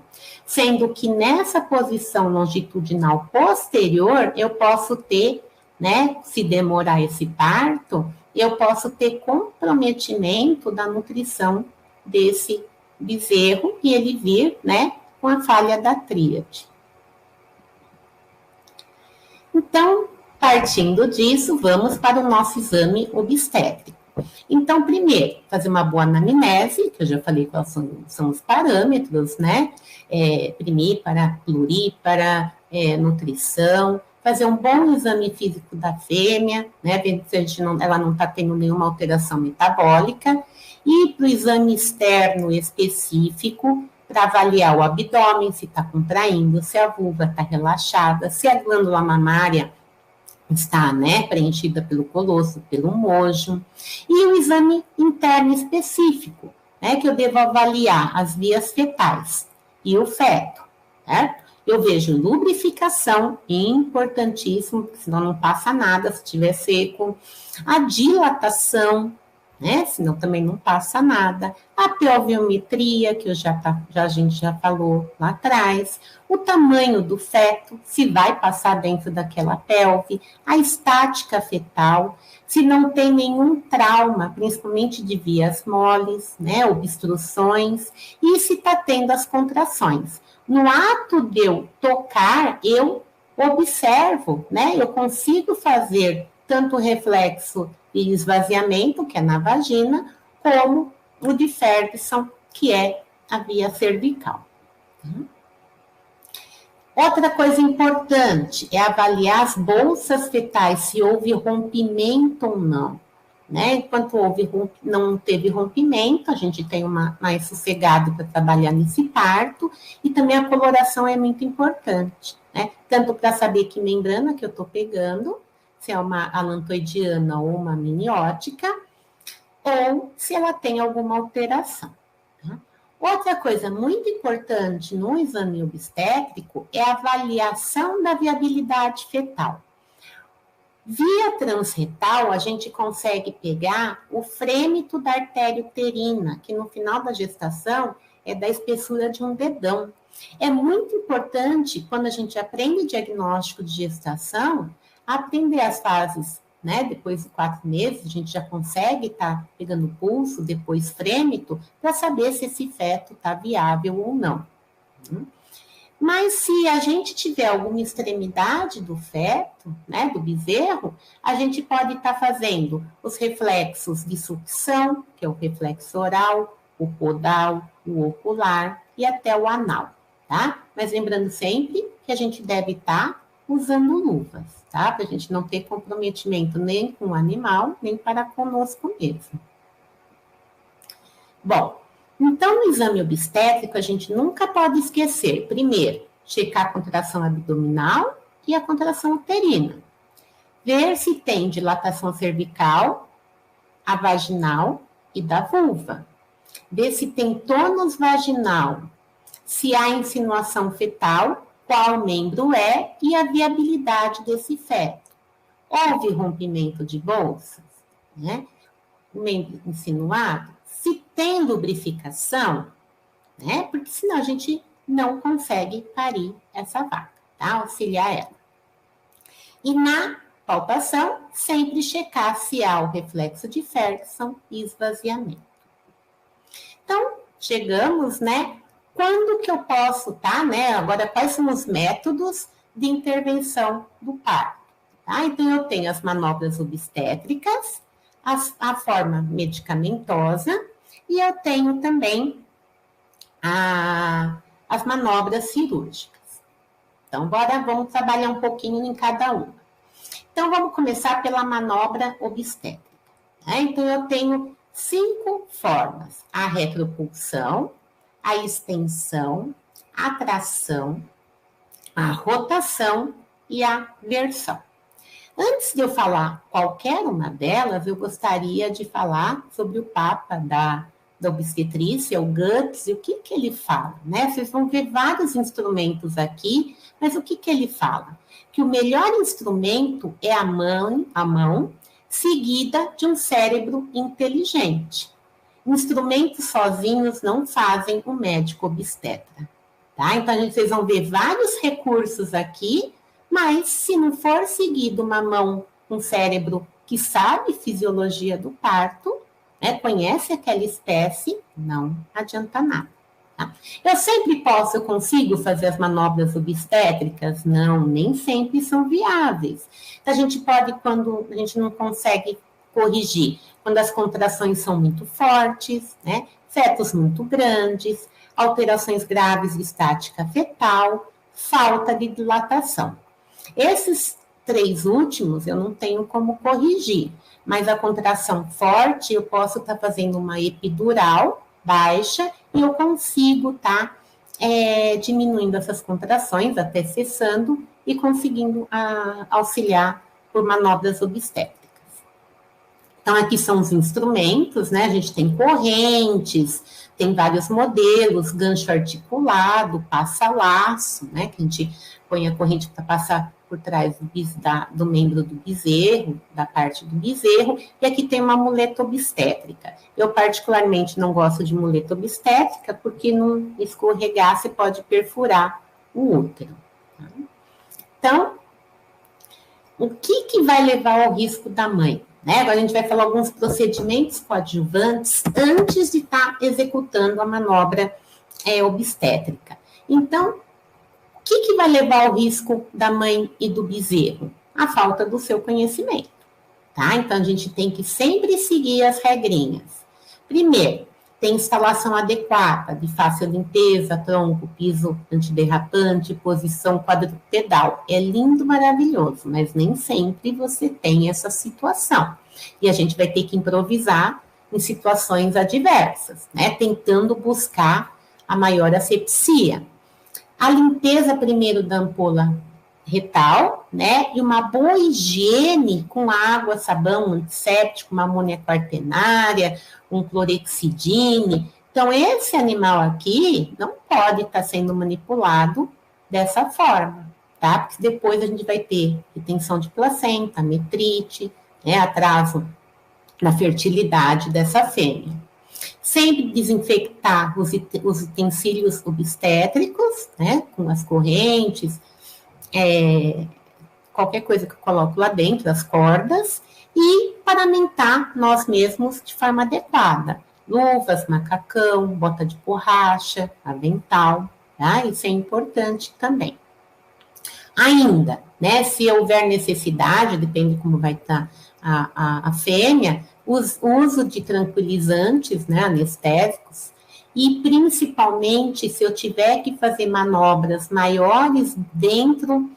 Sendo que nessa posição longitudinal posterior, eu posso ter, né, se demorar esse parto, eu posso ter comprometimento da nutrição desse bezerro e ele vir, né, com a falha da tríade. Então, partindo disso, vamos para o nosso exame obstétrico. Então, primeiro, fazer uma boa anamnese, que eu já falei quais são os parâmetros, né? Primípara, plurípara, nutrição, fazer um bom exame físico da fêmea, né? Ver se ela não está tendo nenhuma alteração metabólica, e para o exame externo específico, para avaliar o abdômen, se está contraindo, se a vulva está relaxada, se a glândula mamária está, né, preenchida pelo colosso, pelo mojo, e o exame interno específico, né, que eu devo avaliar as vias fetais e o feto, certo? Eu vejo lubrificação, importantíssimo, porque senão não passa nada se estiver seco, a dilatação, né? Senão também não passa nada. A pelviometria, que a gente já falou lá atrás, o tamanho do feto, se vai passar dentro daquela pelve, a estática fetal, se não tem nenhum trauma, principalmente de vias moles, né, obstruções, e se está tendo as contrações. No ato de eu tocar, eu observo, né, eu consigo fazer tanto reflexo e esvaziamento, que é na vagina, como o de Ferguson, que é a via cervical. Outra coisa importante é avaliar as bolsas fetais, se houve rompimento ou não. Né? Enquanto não teve rompimento, a gente tem mais sossegado para trabalhar nesse parto, e também a coloração é muito importante, né? Tanto para saber que membrana que eu estou pegando, se é uma alantoidiana ou uma amniótica, ou se ela tem alguma alteração. Tá? Outra coisa muito importante no exame obstétrico é a avaliação da viabilidade fetal. Via transretal, a gente consegue pegar o frêmito da artéria uterina, que no final da gestação é da espessura de um dedão. É muito importante, quando a gente aprende diagnóstico de gestação, aprender as fases, né? Depois de 4 meses, a gente já consegue estar pegando pulso, depois frêmito, para saber se esse feto está viável ou não. Mas se a gente tiver alguma extremidade do feto, né, do bezerro, a gente pode estar fazendo os reflexos de sucção, que é o reflexo oral, o podal, o ocular e até o anal, tá? Mas lembrando sempre que a gente deve estar usando luvas, tá? Para a gente não ter comprometimento nem com o animal, nem para conosco mesmo. Bom, então no exame obstétrico a gente nunca pode esquecer, primeiro, checar a contração abdominal e a contração uterina. Ver se tem dilatação cervical, a vaginal e da vulva. Ver se tem tônus vaginal, se há insinuação fetal, qual membro é e a viabilidade desse feto. Houve rompimento de bolsas, né? O membro insinuado, se tem lubrificação, né? Porque senão a gente não consegue parir essa vaca, tá? Auxiliar ela. E na palpação, sempre checar se há o reflexo de Ferguson e esvaziamento. Então, chegamos, né? Quando que eu posso, tá, né? Agora, quais são os métodos de intervenção do parto? Tá? Então, eu tenho as manobras obstétricas, a forma medicamentosa, e eu tenho também as manobras cirúrgicas. Então, vamos trabalhar um pouquinho em cada uma. Então, vamos começar pela manobra obstétrica. Né? Então, eu tenho 5 formas: a retropulsão, a extensão, a tração, a rotação e a versão. Antes de eu falar qualquer uma delas, eu gostaria de falar sobre o Papa da obstetrícia, o Guts, e o que ele fala, né? Vocês vão ver vários instrumentos aqui, mas o que ele fala? Que o melhor instrumento é a mão seguida de um cérebro inteligente. Instrumentos sozinhos não fazem o médico obstetra, tá? Então, vocês vão ver vários recursos aqui, mas se não for seguido uma mão com cérebro que sabe fisiologia do parto, né, conhece aquela espécie, não adianta nada. Tá? Eu consigo fazer as manobras obstétricas? Não, nem sempre são viáveis. Então, a gente pode, quando a gente não consegue corrigir, quando as contrações são muito fortes, né, fetos muito grandes, alterações graves de estática fetal, falta de dilatação. Esses 3 últimos eu não tenho como corrigir, mas a contração forte eu posso estar fazendo uma epidural baixa e eu consigo estar diminuindo essas contrações, até cessando e conseguindo auxiliar por manobras obstétricas. Então, aqui são os instrumentos, né? A gente tem correntes, tem vários modelos, gancho articulado, passa-laço, né? Que a gente põe a corrente para passar por trás do membro do bezerro, da parte do bezerro, e aqui tem uma muleta obstétrica. Eu, particularmente, não gosto de muleta obstétrica, porque no escorregar você pode perfurar o útero. Tá? Então, o que vai levar ao risco da mãe? Né? Agora a gente vai falar alguns procedimentos coadjuvantes antes de estar executando a manobra obstétrica. Então, o que vai levar ao risco da mãe e do bezerro? A falta do seu conhecimento, tá? Então, a gente tem que sempre seguir as regrinhas. Primeiro, tem instalação adequada de fácil limpeza, tronco, piso antiderrapante, posição quadrupedal. É lindo, maravilhoso, mas nem sempre você tem essa situação. E a gente vai ter que improvisar em situações adversas, né? Tentando buscar a maior asepsia. A limpeza primeiro da ampola retal, né? E uma boa higiene com água, sabão, antisséptico, uma amônia quaternária, um clorexidine, Então, esse animal aqui não pode estar sendo manipulado dessa forma, tá? Porque depois a gente vai ter retenção de placenta, metrite, né, atraso na fertilidade dessa fêmea. Sempre desinfectar os utensílios obstétricos, né, com as correntes, qualquer coisa que eu coloco lá dentro, as cordas, e paramentar nós mesmos de forma adequada. Luvas, macacão, bota de borracha, avental, tá? Isso é importante também. Ainda, né, se houver necessidade, depende como vai estar a fêmea, o uso de tranquilizantes, né, anestésicos, e principalmente se eu tiver que fazer manobras maiores dentro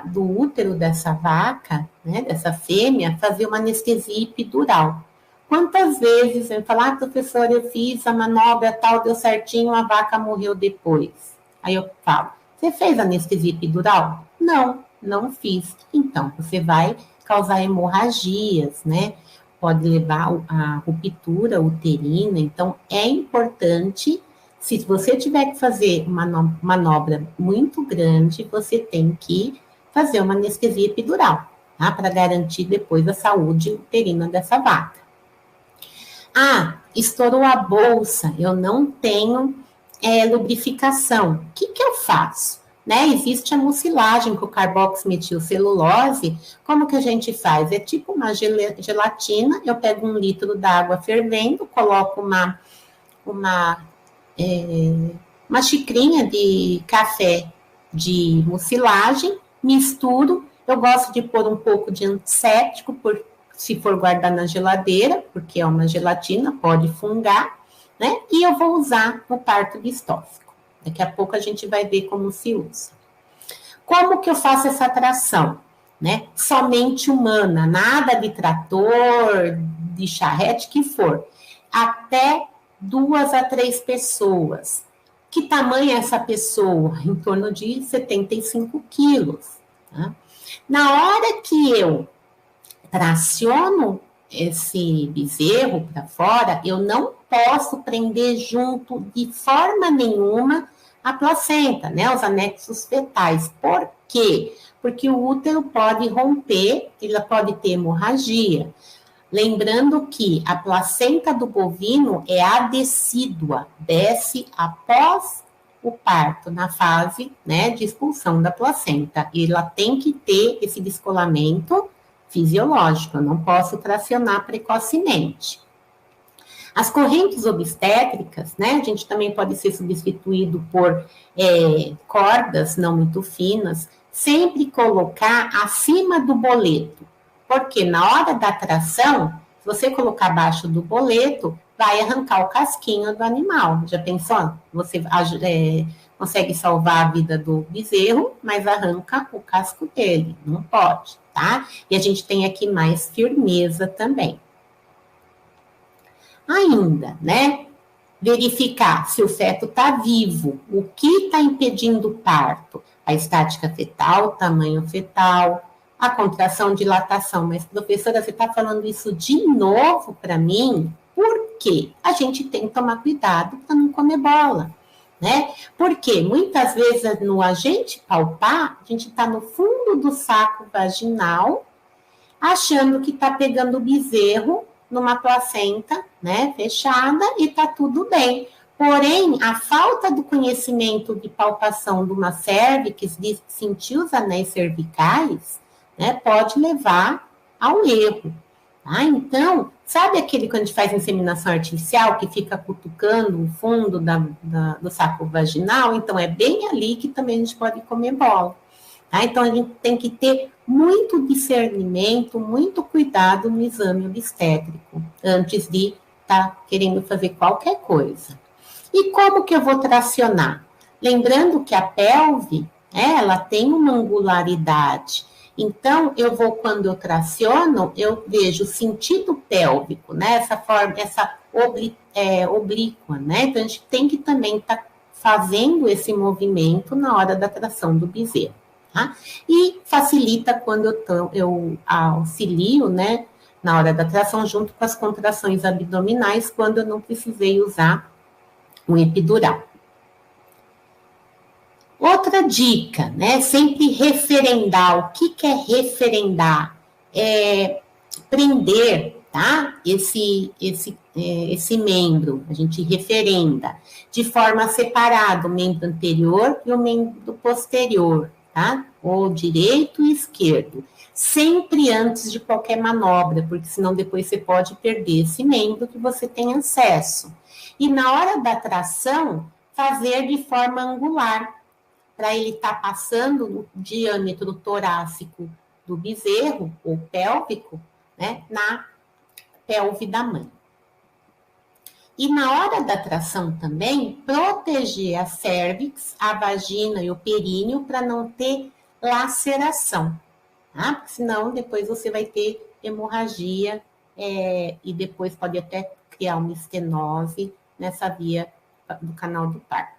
do útero dessa vaca, né, dessa fêmea, fazer uma anestesia epidural. Quantas vezes eu falo, professora, eu fiz a manobra tal, deu certinho, a vaca morreu depois. Aí eu falo, você fez anestesia epidural? Não, não fiz. Então, você vai causar hemorragias, né? Pode levar a ruptura uterina. Então, é importante, se você tiver que fazer uma manobra muito grande, você tem que fazer uma anestesia epidural, tá? Para garantir depois a saúde uterina dessa vaca. Estourou a bolsa, eu não tenho lubrificação. O que eu faço? Né? Existe a mucilagem com carboximetilcelulose. Como que a gente faz? É tipo uma gelatina, eu pego 1 litro d'água fervendo, coloco uma xicrinha de café de mucilagem, misturo, eu gosto de pôr um pouco de antisséptico, se for guardar na geladeira, porque é uma gelatina, pode fungar, né? E eu vou usar no parto distófico. Daqui a pouco a gente vai ver como se usa. Como que eu faço essa tração? Né? Somente humana, nada de trator, de charrete, que for. Até 2 a 3 pessoas. Que tamanho é essa pessoa? Em torno de 75 quilos. Tá? Na hora que eu traciono esse bezerro para fora, eu não posso prender junto de forma nenhuma a placenta, né, os anexos fetais. Por quê? Porque o útero pode romper, ele pode ter hemorragia. Lembrando que a placenta do bovino é adecídua, desce após o parto, na fase, né, de expulsão da placenta. E ela tem que ter esse descolamento fisiológico, eu não posso tracionar precocemente. As correntes obstétricas, né, a gente também pode ser substituído por cordas não muito finas, sempre colocar acima do boleto, porque na hora da tração, se você colocar abaixo do boleto, vai arrancar o casquinho do animal. Já pensou? Você consegue salvar a vida do bezerro, mas arranca o casco dele, não pode, tá? E a gente tem aqui mais firmeza também. Ainda, né? Verificar se o feto está vivo, o que está impedindo o parto, a estática fetal, o tamanho fetal, a contração, dilatação. Mas, professora, você está falando isso de novo para mim? Por quê? A gente tem que tomar cuidado para não comer bola, né? Porque muitas vezes no agente palpar, a gente está no fundo do saco vaginal, achando que está pegando o bezerro numa placenta, né, fechada, e tá tudo bem. Porém, a falta do conhecimento de palpação de uma cérvix, de sentir os anéis cervicais, né, pode levar ao erro. Tá? Então, sabe aquele quando a gente faz inseminação artificial, que fica cutucando o fundo do saco vaginal? Então, é bem ali que também a gente pode comer bola. Tá? Então, a gente tem que ter muito discernimento, muito cuidado no exame obstétrico, antes de estar querendo fazer qualquer coisa. E como que eu vou tracionar? Lembrando que a pelve, ela tem uma angularidade. Então, quando eu traciono, eu vejo o sentido pélvico, né? Essa forma, essa oblíqua, né? Então, a gente tem que também estar fazendo esse movimento na hora da tração do bezerro. Tá? E facilita quando eu auxilio, né, na hora da tração, junto com as contrações abdominais, quando eu não precisei usar o epidural. Outra dica, né? Sempre referendar. O que é referendar? É prender, tá? Esse membro, a gente referenda de forma separada o membro anterior e o membro posterior, tá? O direito e esquerdo. Sempre antes de qualquer manobra, porque senão depois você pode perder esse membro que você tem acesso. E na hora da tração, fazer de forma angular, para ele estar passando no diâmetro torácico do bezerro, ou pélvico, né, na pelve da mãe. E na hora da tração também, proteger a cérvix, a vagina e o períneo para não ter laceração, tá? Porque senão depois você vai ter hemorragia e depois pode até criar uma estenose nessa via do canal do parto.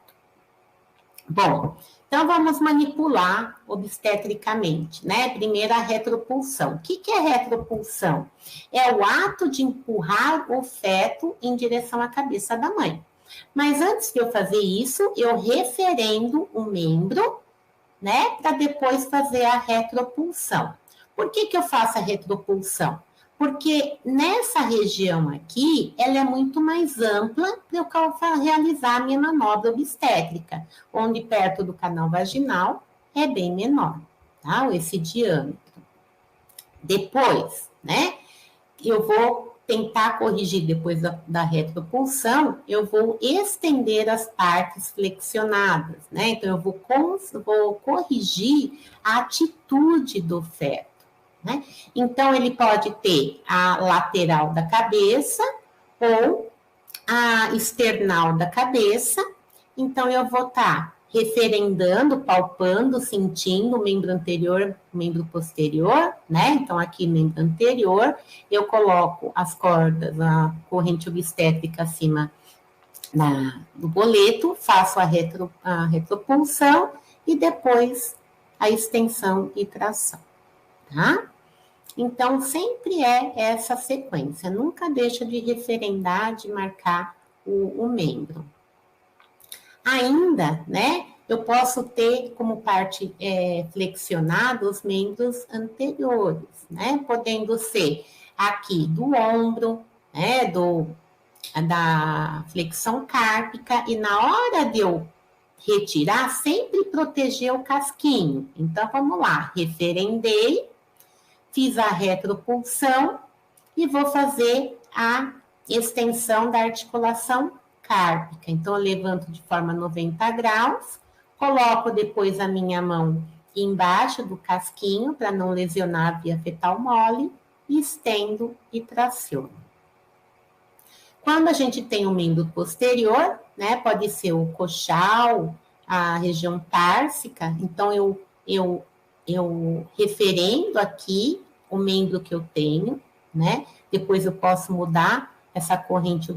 Bom, então vamos manipular obstetricamente, né? Primeiro a retropulsão. O que é retropulsão? É o ato de empurrar o feto em direção à cabeça da mãe. Mas antes de eu fazer isso, eu referendo o membro, né? Para depois fazer a retropulsão. Por que eu faço a retropulsão? Porque nessa região aqui, ela é muito mais ampla para eu realizar a minha manobra obstétrica, onde perto do canal vaginal é bem menor, tá? Esse diâmetro. Depois, né, eu vou tentar corrigir, depois da retropulsão, eu vou estender as partes flexionadas, né? Então, eu vou corrigir a atitude do feto. Né? Então, ele pode ter a lateral da cabeça ou a external da cabeça. Então, eu vou estar referendando, palpando, sentindo o membro anterior, o membro posterior, né? Então, aqui, membro anterior, eu coloco as cordas, a corrente obstétrica acima do boleto, faço a retropulsão e depois a extensão e tração, tá? Então, sempre é essa sequência, nunca deixa de referendar, de marcar o membro. Ainda, né, eu posso ter como parte flexionada os membros anteriores, né, podendo ser aqui do ombro, né, da flexão cárpica, e na hora de eu retirar, sempre proteger o casquinho. Então, vamos lá, referendei, fiz a retropulsão e vou fazer a extensão da articulação cárpica. Então, eu levanto de forma 90 graus, coloco depois a minha mão embaixo do casquinho para não lesionar a via fetal mole, estendo e traciono. Quando a gente tem o membro posterior, né, pode ser o coxal, a região társica, então eu referendo aqui o membro que eu tenho, né? Depois eu posso mudar essa corrente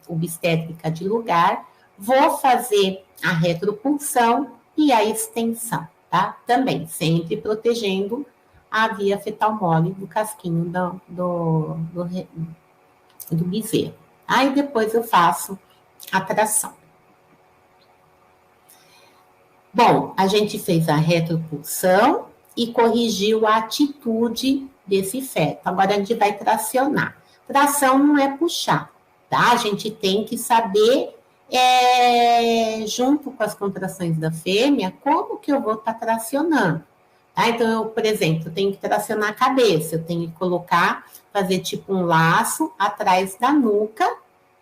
obstétrica de lugar, vou fazer a retropulsão e a extensão, tá? Também, sempre protegendo a via fetal mole do casquinho do bezerro. Aí depois eu faço a tração. Bom, a gente fez a retropulsão e corrigiu a atitude desse feto. Agora a gente vai tracionar. Tração não é puxar, tá? A gente tem que saber, junto com as contrações da fêmea, como que eu vou estar tracionando. Tá? Então, eu, por exemplo, eu tenho que tracionar a cabeça, eu tenho que fazer tipo um laço atrás da nuca,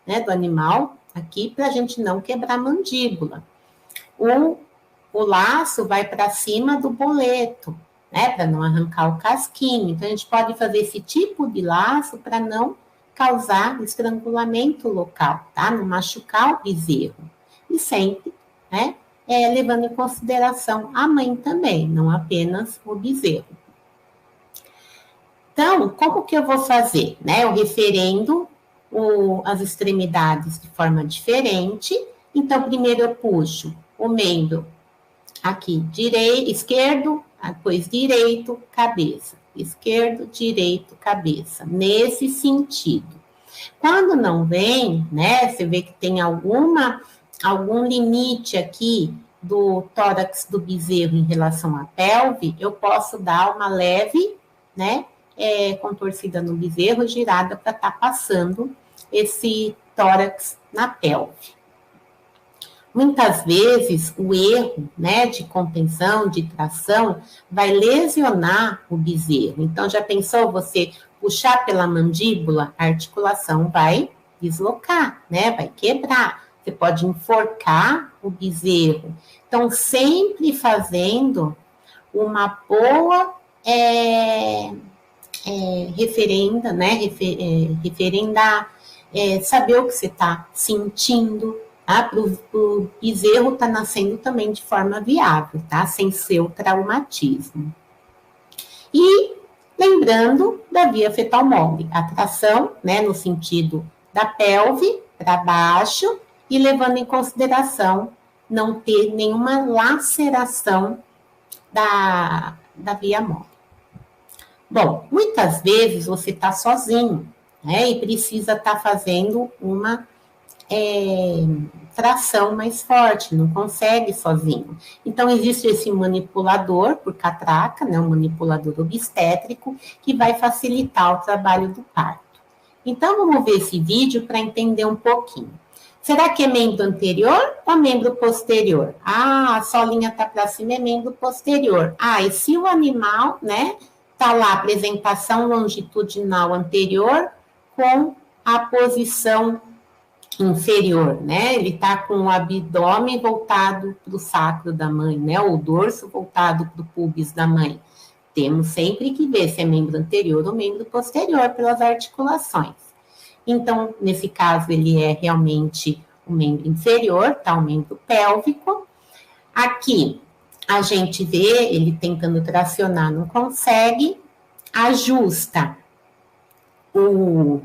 né, do animal, aqui, para a gente não quebrar a mandíbula. O laço vai para cima do boleto, né, para não arrancar o casquinho. Então, a gente pode fazer esse tipo de laço para não causar estrangulamento local, tá? Não machucar o bezerro. E sempre, né, levando em consideração a mãe também, não apenas o bezerro. Então, como que eu vou fazer? Né? Eu referendo as extremidades de forma diferente. Então, primeiro eu puxo o membro aqui, esquerdo, depois direito, cabeça, esquerdo, direito, cabeça, nesse sentido. Quando não vem, né, você vê que tem algum limite aqui do tórax do bezerro em relação à pelve, eu posso dar uma leve, né, contorcida no bezerro, girada para estar passando esse tórax na pelve. Muitas vezes, o erro, né, de contenção, de tração, vai lesionar o bezerro. Então, já pensou você puxar pela mandíbula, a articulação vai deslocar, né, vai quebrar. Você pode enforcar o bezerro. Então, sempre fazendo uma boa referenda, né, referendar, saber o que você está sentindo, tá? Para o bezerro estar nascendo também de forma viável, tá? Sem ser o traumatismo. E lembrando da via fetal mole, a tração, né, no sentido da pelve para baixo e levando em consideração não ter nenhuma laceração da via mole. Bom, muitas vezes você está sozinho, né, e precisa estar fazendo uma tração mais forte, não consegue sozinho. Então, existe esse manipulador por catraca, né, um manipulador obstétrico, que vai facilitar o trabalho do parto. Então, vamos ver esse vídeo para entender um pouquinho. Será que é membro anterior ou membro posterior? Ah, a solinha está para cima, é membro posterior. Ah, e se o animal, né, está lá, apresentação longitudinal anterior com a posição inferior, né? Ele está com o abdômen voltado para o sacro da mãe, né? O dorso voltado para o pubis da mãe. Temos sempre que ver se é membro anterior ou membro posterior pelas articulações. Então, nesse caso, ele é realmente o membro inferior, tá? O membro pélvico. Aqui, a gente vê ele tentando tracionar, não consegue, ajusta o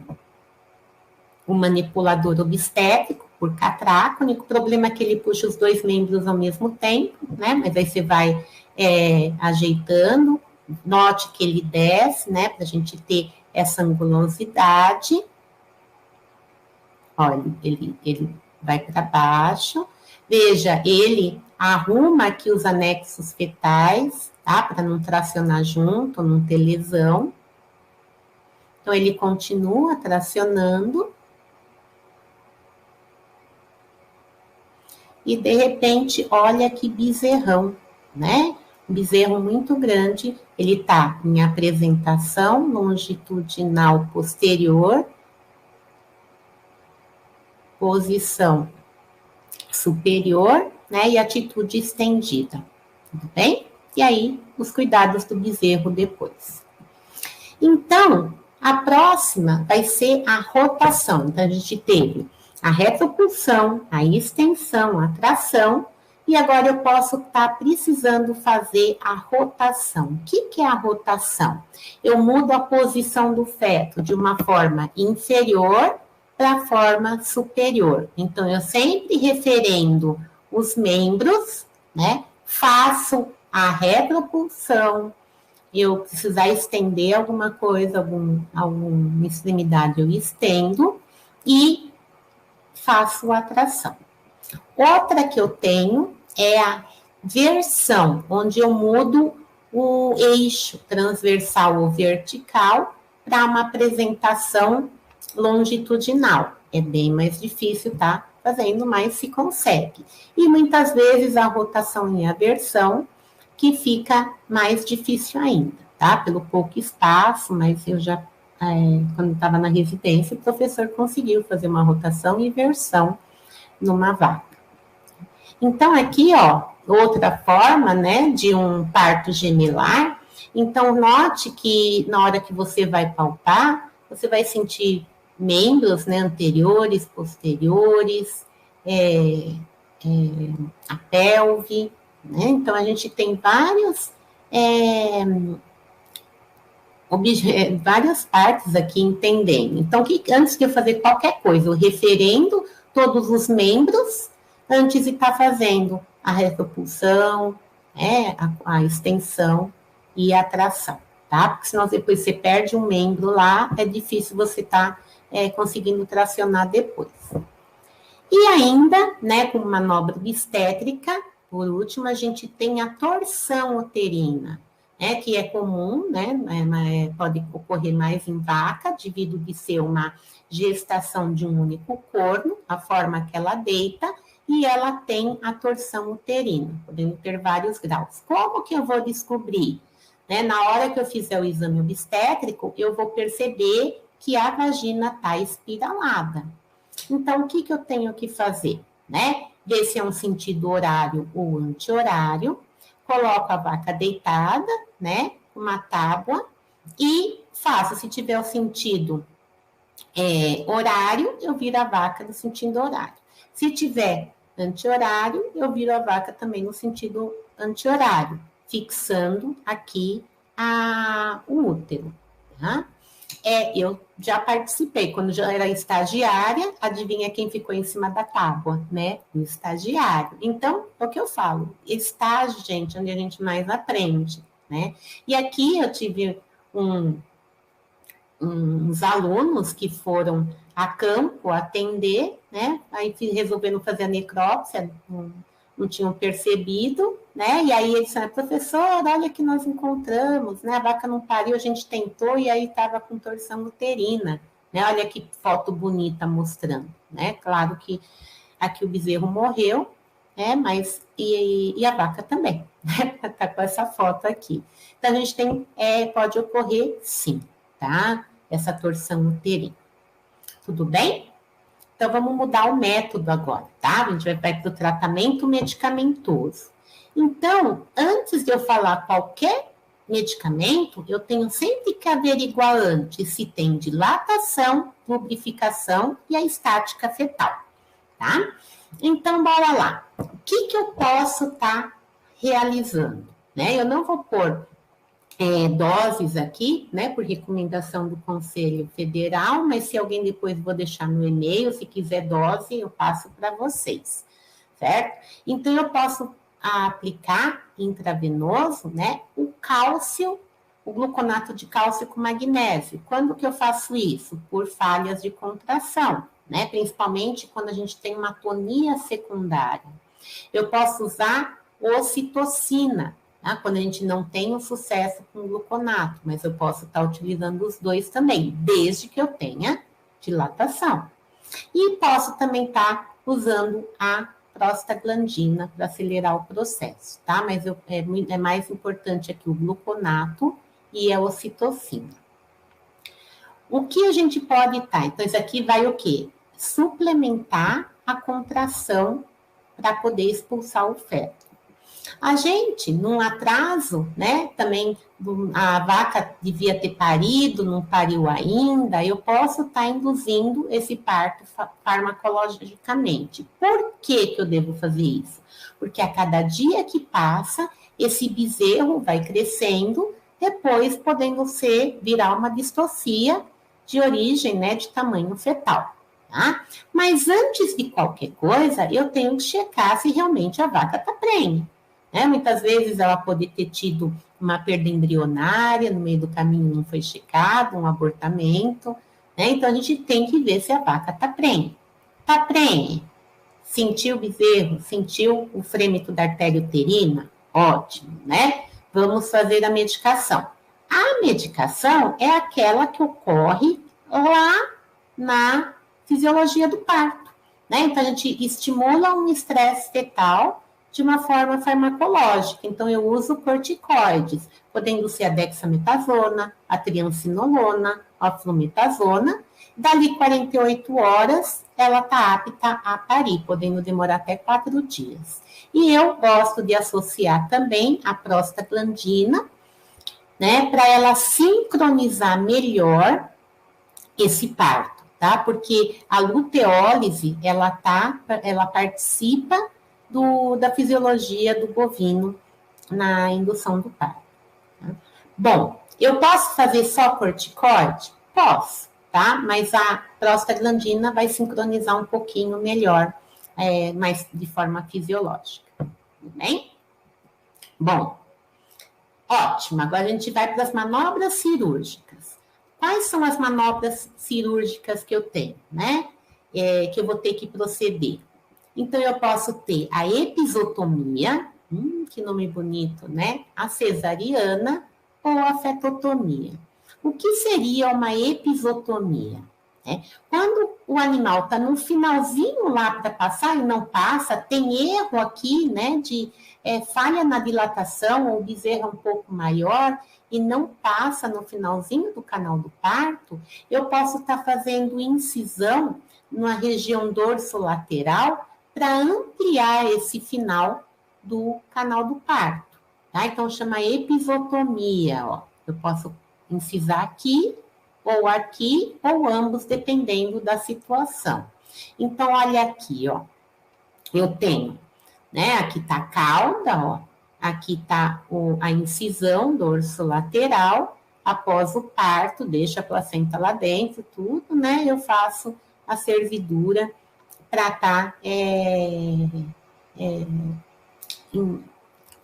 manipulador obstétrico por catraca. O único problema é que ele puxa os dois membros ao mesmo tempo, né? Mas aí você vai ajeitando. Note que ele desce, né? Para a gente ter essa angulosidade. Olha, ele vai para baixo. Veja, ele arruma aqui os anexos fetais, tá? Para não tracionar junto, não ter lesão. Então, ele continua tracionando. E, de repente, olha que bezerrão, né? Um bezerro muito grande. Ele está em apresentação longitudinal posterior, posição superior, né? E atitude estendida, tudo bem? E aí, os cuidados do bezerro depois. Então, a próxima vai ser a rotação. Então, a gente teve a retropulsão, a extensão, a tração, e agora eu posso estar precisando fazer a rotação. O que é a rotação? Eu mudo a posição do feto de uma forma inferior para a forma superior. Então, eu sempre referendo os membros, né? Faço a retropulsão. Eu precisar estender alguma coisa, alguma extremidade, eu estendo e faço a tração. Outra que eu tenho é a versão, onde eu mudo o eixo transversal ou vertical para uma apresentação longitudinal. É bem mais difícil, tá? Fazendo, mas se consegue. E muitas vezes a rotação em aversão, que fica mais difícil ainda, tá? Pelo pouco espaço, mas eu já, quando estava na residência, o professor conseguiu fazer uma rotação e versão numa vaca. Então, aqui, ó, outra forma, né, de um parto gemelar. Então, note que na hora que você vai palpar, você vai sentir membros, né, anteriores, posteriores, a pelve, né? Então, a gente tem várias partes aqui entendendo. Então, antes de eu fazer qualquer coisa, eu referendo todos os membros, antes de estar fazendo a retropulsão, a extensão e a tração, tá? Porque senão depois você perde um membro lá, é difícil você estar conseguindo tracionar depois. E ainda, né, com manobra obstétrica, por último, a gente tem a torção uterina, né, que é comum, né, pode ocorrer mais em vaca, devido de ser uma gestação de um único corno, a forma que ela deita, e ela tem a torção uterina, podendo ter vários graus. Como que eu vou descobrir? Né, na hora que eu fizer o exame obstétrico, eu vou perceber que a vagina está espiralada. Então, o que eu tenho que fazer? Né? Ver se é um sentido horário ou anti-horário. Coloco a vaca deitada, né? Uma tábua e faço. Se tiver o sentido horário, eu viro a vaca no sentido horário. Se tiver anti-horário, eu viro a vaca também no sentido anti-horário, fixando aqui o útero. Tá? Eu já participei, quando já era estagiária, adivinha quem ficou em cima da tábua, né? O estagiário. Então, é o que eu falo, estágio, gente, onde a gente mais aprende, né? E aqui eu tive uns alunos que foram a campo atender, né? Aí resolveram fazer a necrópsia, não tinham percebido, né? E aí eles disseram, professor, olha que nós encontramos, né? A vaca não pariu, a gente tentou e aí estava com torção uterina, né? Olha que foto bonita mostrando, né? Claro que aqui o bezerro morreu, né? Mas e a vaca também, né? Tá com essa foto aqui. Então a gente tem, pode ocorrer sim, tá? Essa torção uterina. Tudo bem? Então, vamos mudar o método agora, tá? A gente vai para o tratamento medicamentoso. Então, antes de eu falar qualquer medicamento, eu tenho sempre que averiguar antes se tem dilatação, lubrificação e a estática fetal, tá? Então, bora lá. O que eu posso estar realizando? Né? Eu não vou pôr doses aqui, né, por recomendação do Conselho Federal, mas se alguém depois vou deixar no e-mail, se quiser dose, eu passo para vocês, certo? Então, eu posso aplicar intravenoso, né, o cálcio, o gluconato de cálcio com magnésio. Quando que eu faço isso? Por falhas de contração, né, principalmente quando a gente tem uma atonia secundária. Eu posso usar ocitocina, quando a gente não tem um sucesso com o gluconato, mas eu posso estar utilizando os dois também, desde que eu tenha dilatação. E posso também estar usando a prostaglandina para acelerar o processo, tá? Mas é mais importante aqui o gluconato e a ocitocina. O que a gente pode estar? Então, isso aqui vai o quê? Suplementar a contração para poder expulsar o feto. A gente, num atraso, né, também a vaca devia ter parido, não pariu ainda, eu posso estar induzindo esse parto farmacologicamente. Por que eu devo fazer isso? Porque a cada dia que passa, esse bezerro vai crescendo, depois podendo virar uma distocia de origem, né, de tamanho fetal. Tá? Mas antes de qualquer coisa, eu tenho que checar se realmente a vaca está prenha. Né? Muitas vezes ela pode ter tido uma perda embrionária, no meio do caminho não foi checado, um abortamento, né? Então a gente tem que ver se a vaca está prenha. Está prenha? Sentiu o bezerro? Sentiu o frêmito da artéria uterina? Ótimo, né? Vamos fazer a medicação. A medicação é aquela que ocorre lá na fisiologia do parto, né? Então a gente estimula um estresse fetal de uma forma farmacológica. Então, eu uso corticoides, podendo ser a dexametasona, a triamcinolona, a flumetazona. Dali 48 horas, ela está apta a parir, podendo demorar até 4 dias. E eu gosto de associar também a prostaglandina, né, para ela sincronizar melhor esse parto, tá? Porque a luteólise, ela participa da fisiologia do bovino na indução do parto. Tá? Bom, eu posso fazer só corticoide? Posso, tá? Mas a prostaglandina vai sincronizar um pouquinho melhor, mas de forma fisiológica. Tudo bem? Bom, ótimo. Agora a gente vai para as manobras cirúrgicas. Quais são as manobras cirúrgicas que eu tenho, né? Que eu vou ter que proceder. Então, eu posso ter a episiotomia, que nome bonito, né? A cesariana ou a fetotomia. O que seria uma episiotomia? Quando o animal está no finalzinho lá para passar e não passa, tem erro aqui, né, de falha na dilatação, ou o bezerro é um pouco maior e não passa no finalzinho do canal do parto, eu posso estar fazendo incisão na região dorsolateral para ampliar esse final do canal do parto, tá? Então, chama episiotomia, ó. Eu posso incisar aqui, ou ambos, dependendo da situação. Então, olha aqui, ó. Eu tenho, né? Aqui tá a cauda, ó. Aqui tá a incisão dorsolateral. Após o parto, deixa a placenta lá dentro, tudo, né? Eu faço a servidura para estar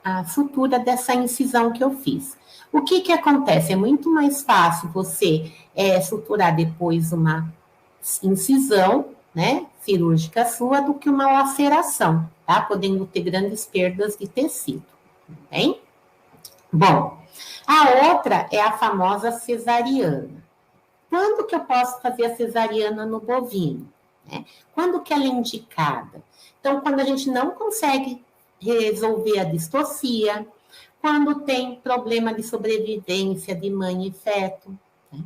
a sutura dessa incisão que eu fiz. O que acontece? É muito mais fácil você suturar depois uma incisão, né, cirúrgica sua, do que uma laceração, tá? Podendo ter grandes perdas de tecido, bem? Bom, a outra é a famosa cesariana. Quando que eu posso fazer a cesariana no bovino? Né? Quando que ela é indicada? Então, quando a gente não consegue resolver a distocia, quando tem problema de sobrevivência de mãe e feto, né?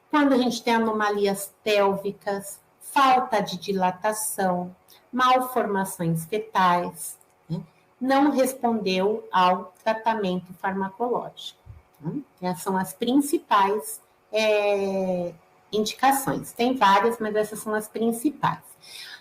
Quando a gente tem anomalias pélvicas, falta de dilatação, malformações fetais, né? Não respondeu ao tratamento farmacológico. Né? Essas são as principais indicações. Tem várias, mas essas são as principais.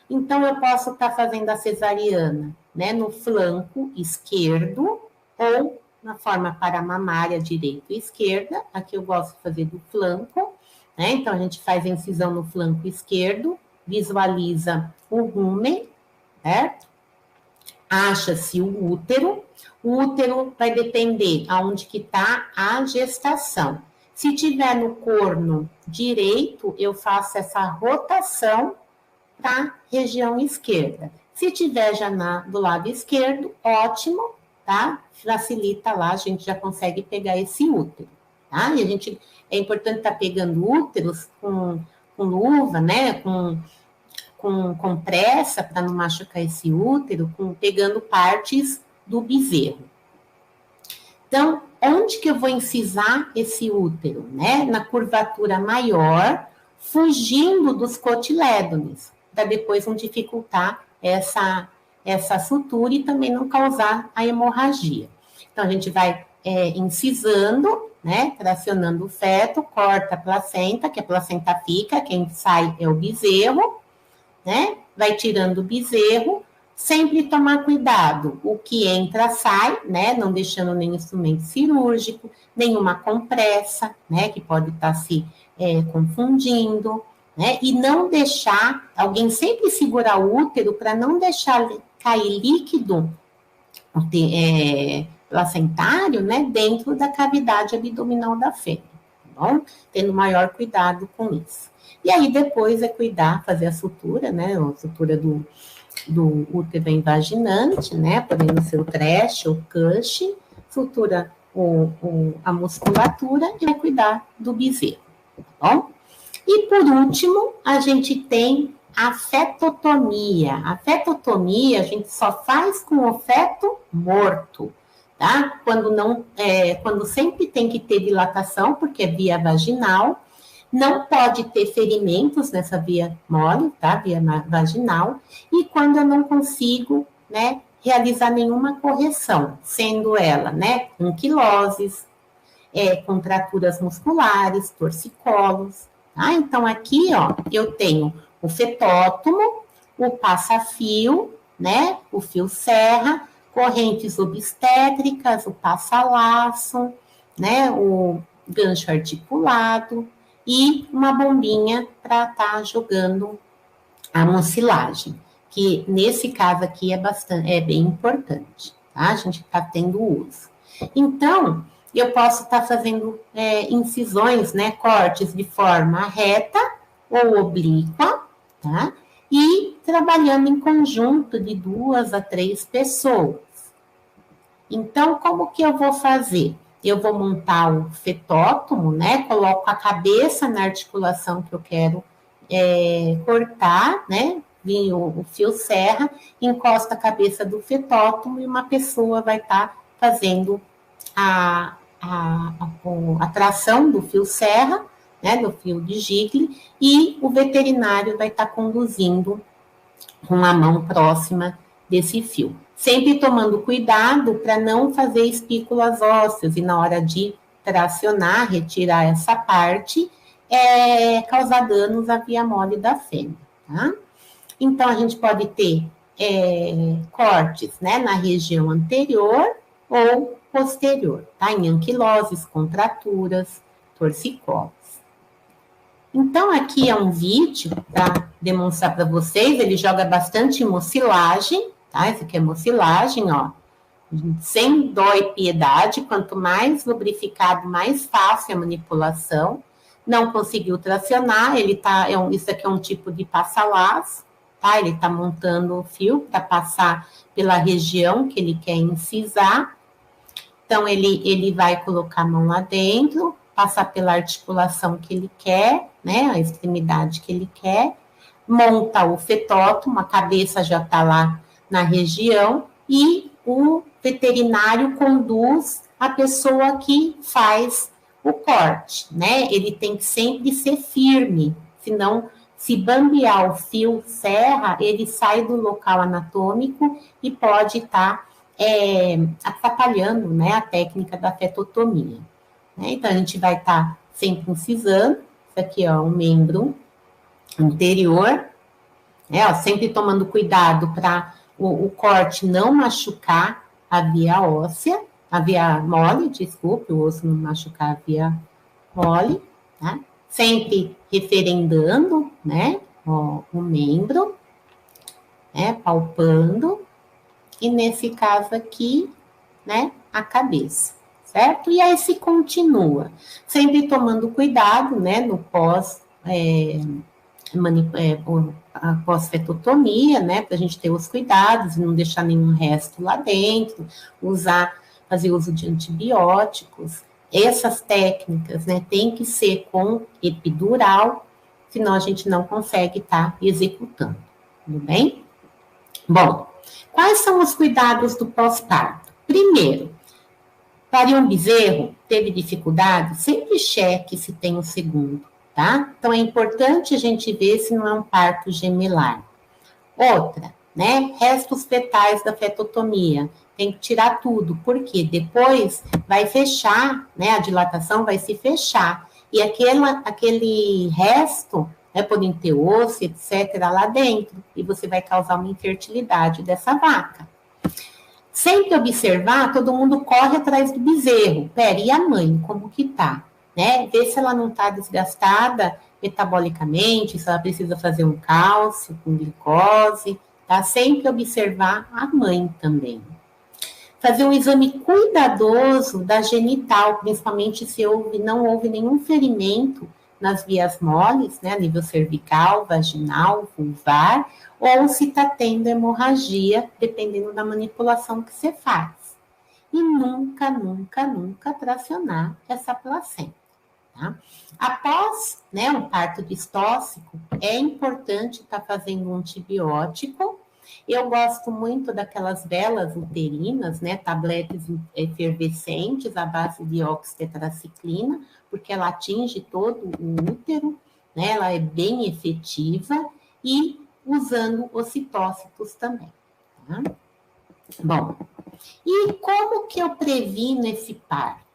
Então, eu posso estar fazendo a cesariana, né, no flanco esquerdo ou na forma paramamária direita e esquerda. Aqui eu gosto de fazer do flanco, né? Então, a gente faz a incisão no flanco esquerdo, visualiza o rumen, certo? Acha-se o útero vai depender aonde que está a gestação. Se tiver no corno direito, eu faço essa rotação para a região esquerda. Se tiver já do lado esquerdo, ótimo, tá? Facilita lá, a gente já consegue pegar esse útero, tá? E é importante estar pegando úteros com luva, né? Com pressa, para não machucar esse útero, pegando partes do bezerro. Então, onde que eu vou incisar esse útero, né? Na curvatura maior, fugindo dos cotilédones, para depois não dificultar essa sutura e também não causar a hemorragia. Então, a gente vai incisando, né? Tracionando o feto, corta a placenta, que a placenta fica, quem sai é o bezerro, né? Vai tirando o bezerro, sempre tomar cuidado, o que entra sai, né, não deixando nenhum instrumento cirúrgico, nenhuma compressa, né, que pode estar se confundindo, né, e não deixar, alguém sempre segurar o útero para não deixar cair líquido placentário, né, dentro da cavidade abdominal da fêmea, tá bom? Tendo maior cuidado com isso. E aí depois é fazer a sutura, né, a sutura do útero invaginante, né, podendo ser o trash ou cush, sutura a musculatura e vai cuidar do bezerro, tá bom? E por último, a gente tem a fetotomia. A fetotomia a gente só faz com o feto morto, tá? Quando sempre tem que ter dilatação, porque é via vaginal. Não pode ter ferimentos nessa via mole, tá? Via vaginal. E quando eu não consigo, né, realizar nenhuma correção, sendo ela, né, anquiloses, contraturas musculares, torcicolos, tá? Então, aqui, ó, eu tenho o fetótomo, o passa-fio, né, o fio serra, correntes obstétricas, o passa-laço, né, o gancho articulado, e uma bombinha para estar jogando a mucilagem, que nesse caso aqui é bem importante, tá? A gente está tendo uso. Então, eu posso estar fazendo incisões, né, cortes de forma reta ou oblíqua, tá? E trabalhando em conjunto de 2 a 3 pessoas. Então, como que eu vou fazer? Eu vou montar o fetótomo, né? Coloco a cabeça na articulação que eu quero cortar, né? Vem o fio serra, encosta a cabeça do fetótomo e uma pessoa vai estar fazendo a tração do fio serra, né? Do fio de gigle, e o veterinário vai estar conduzindo com a mão próxima desse fio. Sempre tomando cuidado para não fazer espículas ósseas e na hora de tracionar, retirar essa parte, causar danos à via mole da fêmea, tá? Então, a gente pode ter cortes, né, na região anterior ou posterior, tá? Em anquiloses, contraturas, torcicolos. Então, aqui é um vídeo para demonstrar para vocês, ele joga bastante mucilagem, tá? Esse aqui é mucilagem, ó, sem dó e piedade, quanto mais lubrificado, mais fácil a manipulação. Não conseguiu tracionar, isso aqui é um tipo de passa-laço, tá? Ele está montando o fio para passar pela região que ele quer incisar. Então, ele vai colocar a mão lá dentro, passar pela articulação que ele quer, né, a extremidade que ele quer, monta o fetótomo, a cabeça já está lá na região, e o veterinário conduz a pessoa que faz o corte, né? Ele tem que sempre ser firme, senão, se bambear o fio serra, ele sai do local anatômico e pode estar atrapalhando, né, a técnica da fetotomia. Né? Então, a gente vai estar sempre incisando. Isso aqui, ó, um membro anterior, né, ó, sempre tomando cuidado para o corte não machucar a via óssea, a via mole, desculpe, o osso não machucar a via mole, tá? Sempre referendando, né, ó, o membro, né, palpando, e nesse caso aqui, né, a cabeça, certo? E aí se continua, sempre tomando cuidado, né, no pós-fetotomia, né, para a gente ter os cuidados e não deixar nenhum resto lá dentro, fazer uso de antibióticos. Essas técnicas, né, tem que ser com epidural, senão a gente não consegue estar executando, tudo bem? Bom, quais são os cuidados do pós-parto? Primeiro, pariu um bezerro, teve dificuldade, sempre cheque se tem um segundo, tá? Então, é importante a gente ver se não é um parto gemelar. Outra, né, restos fetais da fetotomia, tem que tirar tudo, porque depois vai fechar, né, a dilatação vai se fechar, e aquele resto, né, podem ter osso, etc., lá dentro, e você vai causar uma infertilidade dessa vaca. Sempre observar, todo mundo corre atrás do bezerro. Pera, e a mãe, como que tá? Né? Ver se ela não tá desgastada metabolicamente, se ela precisa fazer um cálcio com glicose, tá? Sempre observar a mãe também. Fazer um exame cuidadoso da genital, principalmente se não houve nenhum ferimento nas vias moles, né, a nível cervical, vaginal, vulvar, ou se está tendo hemorragia, dependendo da manipulação que você faz. E nunca, nunca, nunca tracionar essa placenta. Tá? Após, né, um parto distóxico, é importante estar fazendo um antibiótico. Eu gosto muito daquelas velas uterinas, né, tabletes efervescentes à base de oxitetraciclina, porque ela atinge todo o útero, né, ela é bem efetiva, e usando ocitócitos também. Tá? Bom, e como que eu previno esse parto?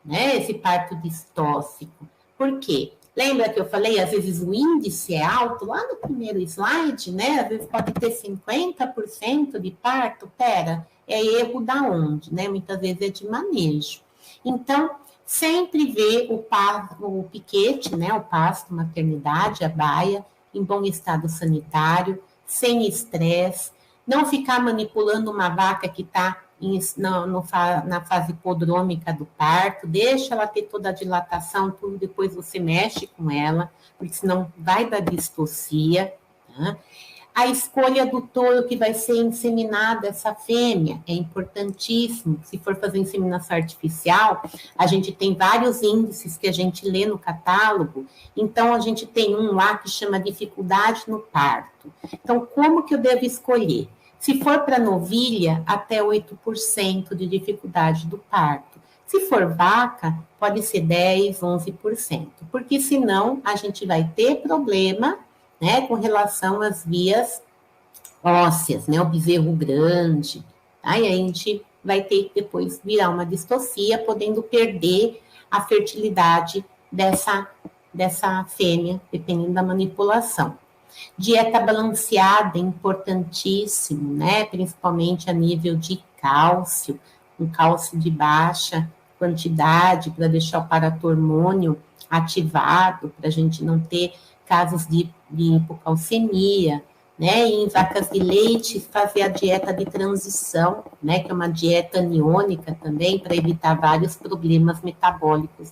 Né, esse parto distóxico? Por quê? Lembra que eu falei, às vezes o índice é alto, lá no primeiro slide, né? Às vezes pode ter 50% de parto. Pera, é erro da onde, né? Muitas vezes é de manejo. Então, sempre ver o piquete, né? O pasto, maternidade, a baia, em bom estado sanitário, sem estresse, não ficar manipulando uma vaca que está na fase prodrômica do parto, deixa ela ter toda a dilatação, tudo, depois você mexe com ela, porque senão vai dar distocia, tá? A escolha do touro que vai ser inseminado, essa fêmea, é importantíssimo. Se for fazer inseminação artificial, a gente tem vários índices que a gente lê no catálogo. Então, a gente tem um lá que chama dificuldade no parto. Então, como que eu devo escolher? Se for para novilha, até 8% de dificuldade do parto. Se for vaca, pode ser 10%, 11%. Porque senão, a gente vai ter problema, né, com relação às vias ósseas, né, o bezerro grande, tá? E a gente vai ter que depois virar uma distocia, podendo perder a fertilidade dessa fêmea, dependendo da manipulação. Dieta balanceada é importantíssimo, né, principalmente a nível de cálcio, um cálcio de baixa quantidade, para deixar o paratormônio ativado, para a gente não ter casos de hipocalcemia, né, e em vacas de leite, fazer a dieta de transição, né, que é uma dieta aniônica também, para evitar vários problemas metabólicos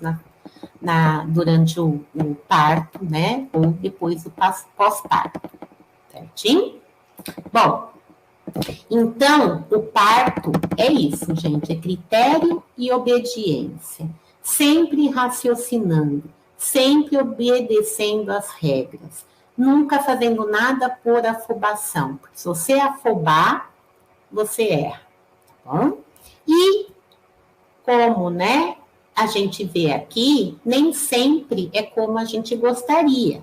durante o parto, né, ou depois do pós-parto, certinho? Bom, então, o parto é isso, gente, é critério e obediência, sempre raciocinando, sempre obedecendo às regras, nunca fazendo nada por afobação, porque se você afobar, você erra, tá bom? E como, né, a gente vê aqui, nem sempre é como a gente gostaria,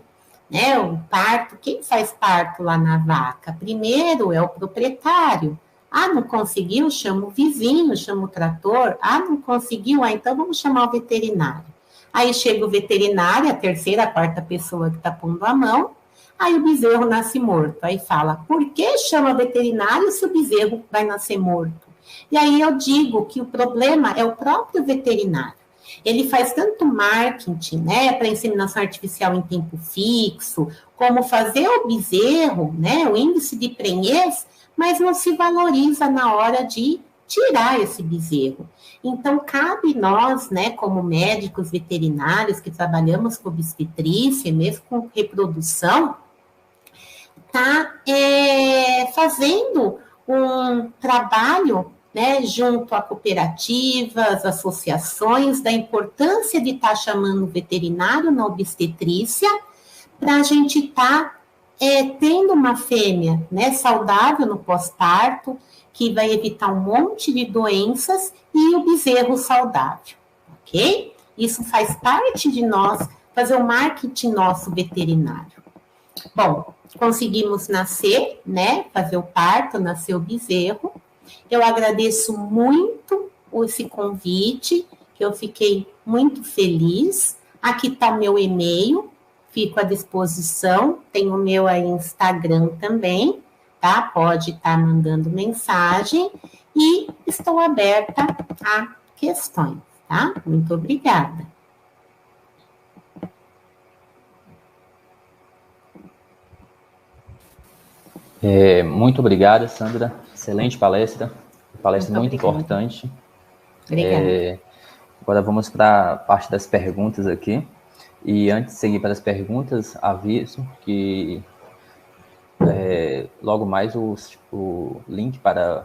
né? O parto, quem faz parto lá na vaca? Primeiro é o proprietário. Ah, não conseguiu? Chama o vizinho, chama o trator. Ah, não conseguiu? Ah, então vamos chamar o veterinário. Aí chega o veterinário, a terceira, a quarta pessoa que está pondo a mão, aí o bezerro nasce morto. Aí fala, por que chama veterinário se o bezerro vai nascer morto? E aí eu digo que o problema é o próprio veterinário. Ele faz tanto marketing, né, para inseminação artificial em tempo fixo, como fazer o bezerro, né, o índice de prenhez, mas não se valoriza na hora de tirar esse bezerro. Então, cabe nós, né, como médicos veterinários que trabalhamos com obstetrícia, mesmo com reprodução, fazendo um trabalho, né, junto a cooperativas, associações, da importância de estar chamando o veterinário na obstetrícia, para a gente estar tendo uma fêmea, né, saudável no pós-parto, que vai evitar um monte de doenças, e o bezerro saudável, ok? Isso faz parte de nós, fazer o marketing nosso veterinário. Bom, conseguimos nascer, né, fazer o parto, nascer o bezerro. Eu agradeço muito esse convite, que eu fiquei muito feliz. Aqui está o meu e-mail, fico à disposição, tem o meu aí Instagram também, tá? Pode estar mandando mensagem e estou aberta a questões, tá? Muito obrigada. Muito obrigada, Sandra. Excelente palestra. Palestra muito importante. Obrigada. Agora vamos para a parte das perguntas aqui. E antes de seguir para as perguntas, aviso que logo mais o link para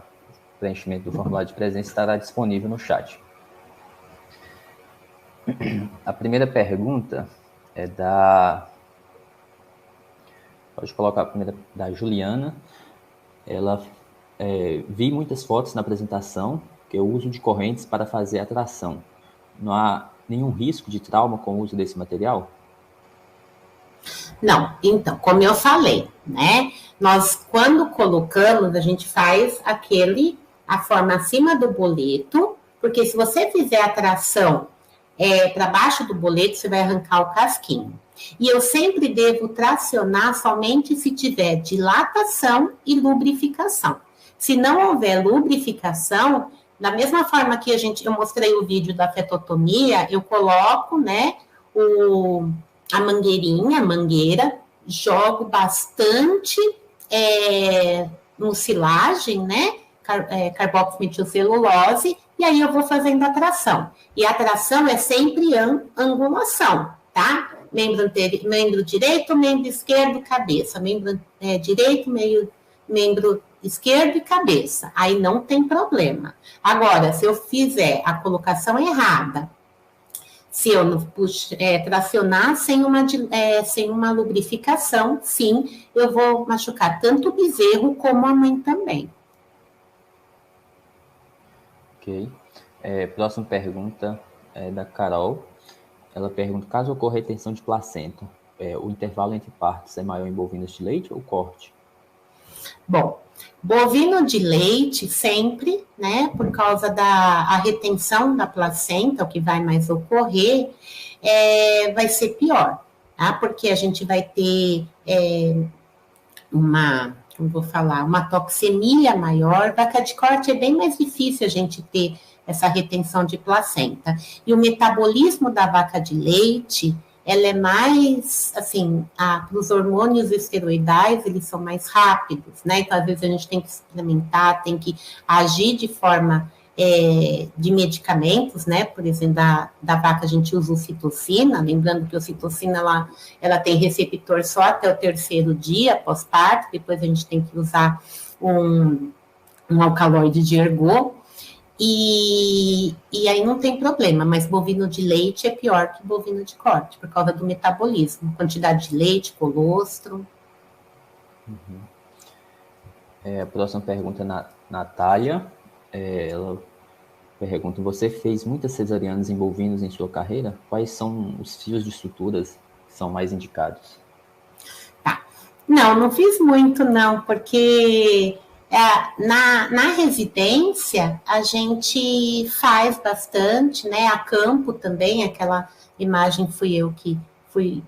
preenchimento do formulário de presença estará disponível no chat. A primeira pergunta é pode colocar a primeira, da Juliana. Ela vi muitas fotos na apresentação que eu uso de correntes para fazer a tração. Não há nenhum risco de trauma com o uso desse material? Não, então, como eu falei, né? Nós, quando colocamos, a gente faz a forma acima do boleto, porque se você fizer a tração para baixo do boleto, você vai arrancar o casquinho. E eu sempre devo tracionar somente se tiver dilatação e lubrificação. Se não houver lubrificação, da mesma forma que eu mostrei o vídeo da fetotomia, eu coloco, né, a mangueira, jogo bastante mucilagem, né, carboximetilcelulose, e aí eu vou fazendo a tração. E a tração é sempre angulação, tá? Membro direito, membro esquerdo, cabeça. Membro direito, membro esquerdo e cabeça. Aí não tem problema. Agora, se eu fizer a colocação errada, se eu não tracionar sem uma lubrificação, sim, eu vou machucar tanto o bezerro como a mãe também. Ok. Próxima pergunta é da Carol. Ela pergunta, caso ocorra retenção de placenta, o intervalo entre partos é maior em bovinos de leite ou corte? Bom, bovino de leite sempre, né, por causa da retenção da placenta, o que vai mais ocorrer, vai ser pior, tá? Porque a gente vai ter uma toxemia maior. Vaca de corte é bem mais difícil a gente ter essa retenção de placenta. E o metabolismo da vaca de leite, ela é mais, assim, os hormônios esteroidais, eles são mais rápidos, né? Então, às vezes, a gente tem que suplementar, tem que agir de forma de medicamentos, né? Por exemplo, da vaca a gente usa ocitocina, lembrando que a ocitocina, ela tem receptor só até o 3º dia pós-parto, depois a gente tem que usar um alcaloide de ergot, e aí não tem problema, mas bovino de leite é pior que bovino de corte, por causa do metabolismo, quantidade de leite, colostro. A próxima pergunta é Natália. Ela pergunta, você fez muitas cesarianas em bovinos em sua carreira? Quais são os fios de suturas que são mais indicados? Não fiz muito não, porque na residência a gente faz bastante, né? A campo também, aquela imagem fui eu que fui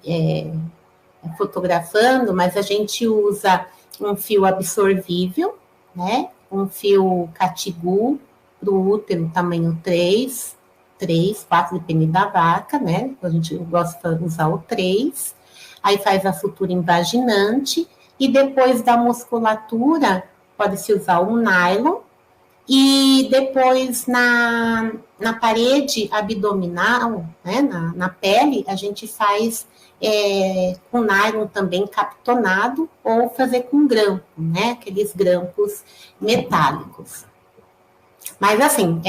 fotografando, mas a gente usa um fio absorvível, né? Um fio catigu para o útero tamanho 3, 4, depende da vaca, né? A gente gosta de usar o 3. Aí faz a sutura invaginante e depois da musculatura pode-se usar um nylon e depois na parede abdominal, né, na pele, a gente faz com nylon também captonado ou fazer com grampo, né, aqueles grampos metálicos. Mas assim,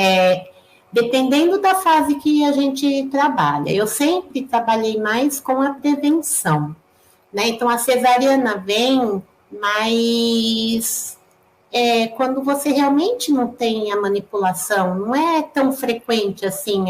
dependendo da fase que a gente trabalha, eu sempre trabalhei mais com a prevenção, né? Então, a cesariana vem mais quando você realmente não tem a manipulação, não é tão frequente assim